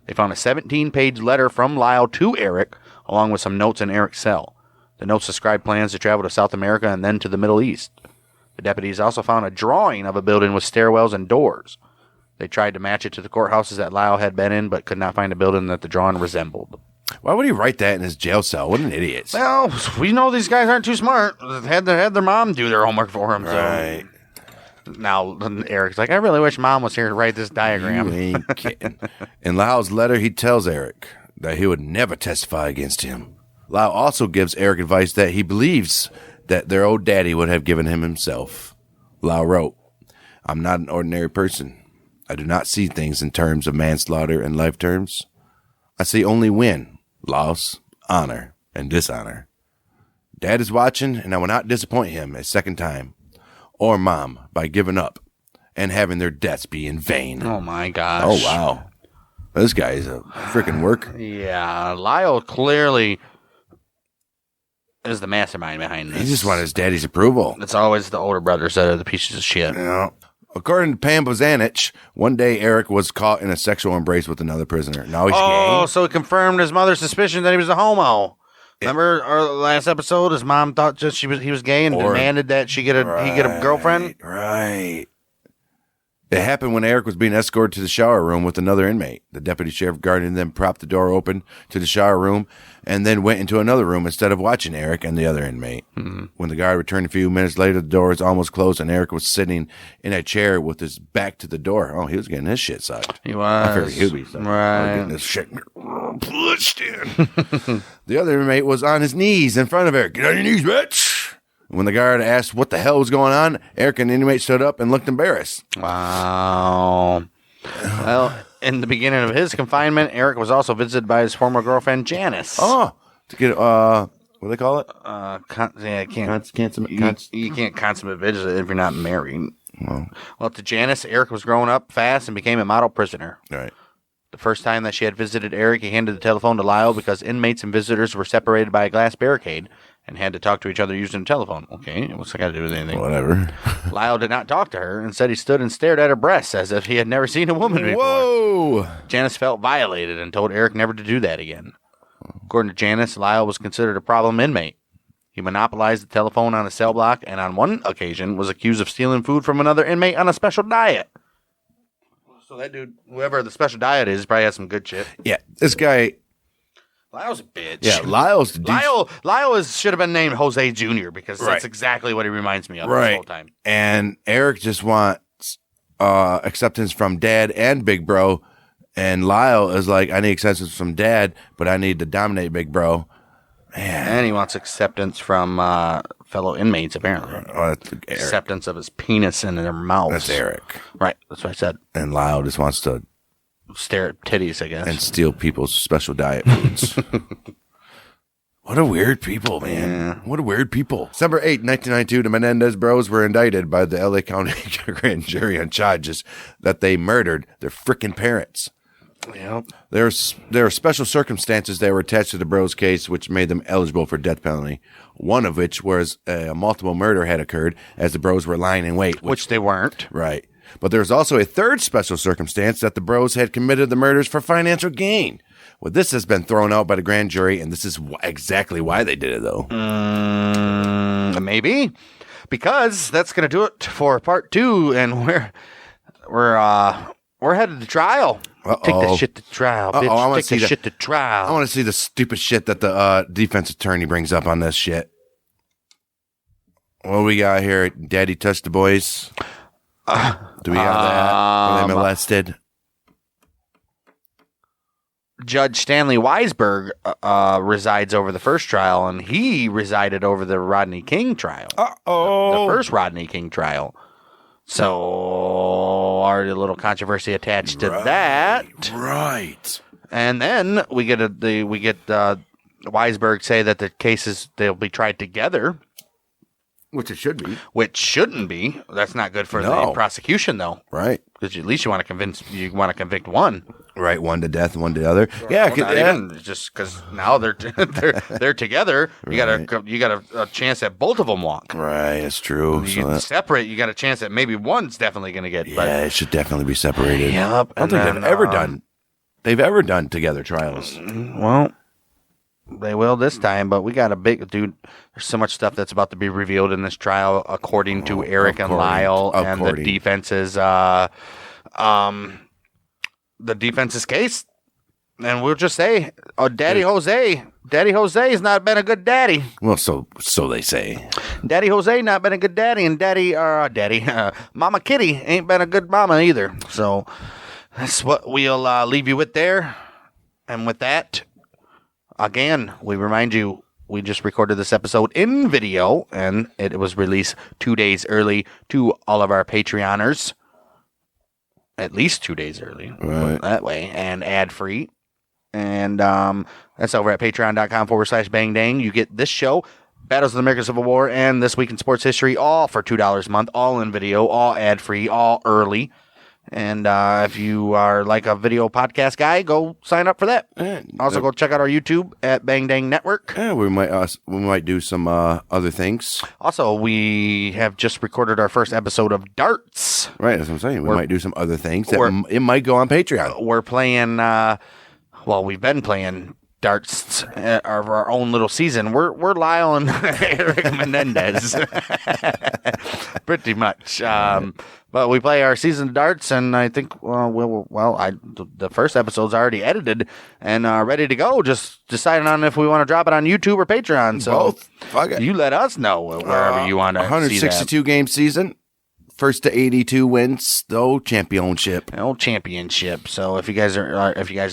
They found a 17-page letter from Lyle to Eric, along with some notes in Eric's cell. The notes described plans to travel to South America and then to the Middle East. The deputies also found a drawing of a building with stairwells and doors. They tried to match it to the courthouses that Lyle had been in, but could not find a building that the drawing resembled. Why would he write that in his jail cell? What an idiot. Well, we know these guys aren't too smart. They had their mom do their homework for him. Right. So. Now, Eric's like, I really wish Mom was here to write this diagram. You ain't kidding. In Lyle's letter, he tells Eric that he would never testify against him. Lyle also gives Eric advice that he believes that their old daddy would have given him himself. Lyle wrote, I'm not an ordinary person. I do not see things in terms of manslaughter and life terms. I see only win, loss, honor, and dishonor. Dad is watching, and I will not disappoint him a second time, or Mom, by giving up and having their deaths be in vain. Oh, my gosh. Oh, wow. This guy is a freaking work. Yeah, Lyle clearly is the mastermind behind this. He just wanted his daddy's approval. It's always the older brothers that are the pieces of shit. Yeah. According to Pam Bozanich, one day Eric was caught in a sexual embrace with another prisoner. Now he's gay. So it confirmed his mother's suspicion that he was a homo. Remember our last episode? His mom thought just he was gay and demanded that he get a girlfriend. Right. It happened when Eric was being escorted to the shower room with another inmate. The deputy sheriff guardian then propped the door open to the shower room and then went into another room instead of watching Eric and the other inmate. Mm-hmm. When the guard returned a few minutes later, the door was almost closed and Eric was sitting in a chair with his back to the door. Oh, he was getting his shit sucked. He was. I figured he would be sucked. Right. Getting his shit pushed in. The other inmate was on his knees in front of Eric. Get on your knees, bitch. When the guard asked what the hell was going on, Eric and the inmate stood up and looked embarrassed. Wow. Well, in the beginning of his confinement, Eric was also visited by his former girlfriend, Janice. Oh, to get, what do they call it? You can't consummate visit if you're not married. Well, to Janice, Eric was growing up fast and became a model prisoner. Right. The first time that she had visited Eric, he handed the telephone to Lyle because inmates and visitors were separated by a glass barricade and had to talk to each other using a telephone. Okay, what's that got to do with anything? Whatever. Lyle did not talk to her. Instead, he stood and stared at her breasts as if he had never seen a woman before. Whoa! Janice felt violated and told Eric never to do that again. According to Janice, Lyle was considered a problem inmate. He monopolized the telephone on a cell block and on one occasion was accused of stealing food from another inmate on a special diet. So that dude, whoever the special diet is, probably has some good shit. Yeah, this guy... Lyle's a bitch. Yeah, Lyle's the dude. Lyle should have been named Jose Jr. because that's exactly what he reminds me of this whole time. And Eric just wants acceptance from Dad and Big Bro. And Lyle is like, I need acceptance from Dad, but I need to dominate Big Bro. Man. And he wants acceptance from fellow inmates, apparently. Acceptance of his penis in their mouths. That's Eric. Right, that's what I said. And Lyle just wants to stare at titties, I guess. And steal people's special diet foods. What a weird people, man. Yeah. What a weird people. December 8, 1992, the Menendez Bros were indicted by the L.A. County grand jury on charges that they murdered their frickin' parents. Yep. There are special circumstances that were attached to the Bros case which made them eligible for death penalty. One of which was a multiple murder had occurred as the Bros were lying in wait. Which they weren't. Right. But there's also a third special circumstance that the Bros had committed the murders for financial gain. Well, this has been thrown out by the grand jury, and this is exactly why they did it, though. Maybe. Because that's going to do it for part 2, and we're headed to trial. Uh-oh. Take that shit to trial, bitch. Take that shit to trial. I want to see the stupid shit that the defense attorney brings up on this shit. What do we got here? Daddy touched the boys. Do we have that? Were they molested? Judge Stanley Weisberg resides over the first trial, and he resided over the Rodney King trial. Uh-oh. The first Rodney King trial. So, already a little controversy attached to that. Right. And then we get Weisberg say that the cases, they'll be tried together. Which it should be. Which shouldn't be. That's not good for the prosecution, though. Right. Because at least you want to convict one. Right, one to death, one to the other. Yeah, even just because now they're together. You got a chance that both of them walk. Right, that's true. You separate. You got a chance that maybe one's definitely going to get. Yeah, it should definitely be separated. Yep. I don't think they've ever done together trials. Well, they will this time, but we got a big dude. There's so much stuff that's about to be revealed in this trial, according to Eric and Lyle, and the defense's case. And we'll just say, Daddy Jose has not been a good daddy. Well, so they say. Daddy Jose not been a good daddy, and Mama Kitty ain't been a good mama either. So that's what we'll leave you with there. And with that, again, we remind you, we just recorded this episode in video, and it was released 2 days early to all of our Patreoners. At least 2 days early. Right. That way. And ad-free. And that's over at patreon.com/bangdang. You get this show, Battles of the American Civil War, and This Week in Sports History, all for $2 a month, all in video, all ad-free, all early. And if you are like a video podcast guy, go sign up for that. Also, go check out our YouTube at Bang Dang Network. Yeah, we might do some other things. Also, we have just recorded our first episode of Darts. Right, that's what I'm saying. We might do some other things that it might go on Patreon. We're playing, we've been playing Darts of our own little season. We're Lyle and Eric Menendez. Pretty much. But we play our season of Darts, and I think, the first episode's already edited and ready to go. Just deciding on if we want to drop it on YouTube or Patreon. So both. Fuck it. You let us know wherever you want to see that. 162 game season. First to 82 wins, though, championship. Old championship. So if you guys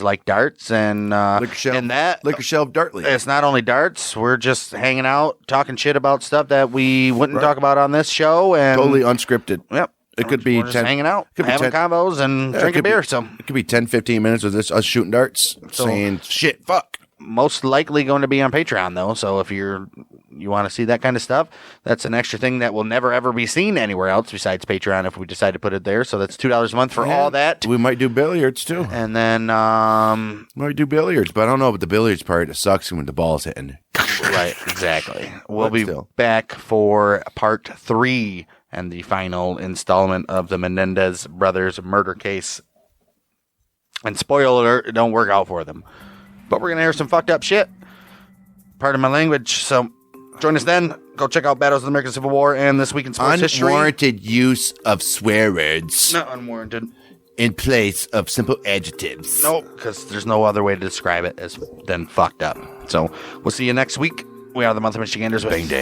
like darts and Liquor Shelf Dart League. It's not only darts. We're just hanging out, talking shit about stuff that we wouldn't talk about on this show, and Totally unscripted. Yep. It could be We're just hanging out, having combos, and drinking beer. So it could be 10, 15 minutes of us shooting darts, saying shit, fuck. Most likely going to be on Patreon though. So if you want to see that kind of stuff, that's an extra thing that will never ever be seen anywhere else besides Patreon if we decide to put it there. So that's $2 a month for all that. We might do billiards too. And then might do billiards, but I don't know about the billiards part. It sucks when the ball's hitting. Right, exactly. We'll be back for part 3 and the final installment of the Menendez Brothers murder case. And spoiler alert, it don't work out for them. But we're going to hear some fucked up shit. Pardon my language. So join us then. Go check out Battles of the American Civil War and This Week in Sports History. Unwarranted use of swear words. Not unwarranted. In place of simple adjectives. No, because there's no other way to describe it than fucked up. So we'll see you next week. We are the Monthly Michiganders with Bang Dang.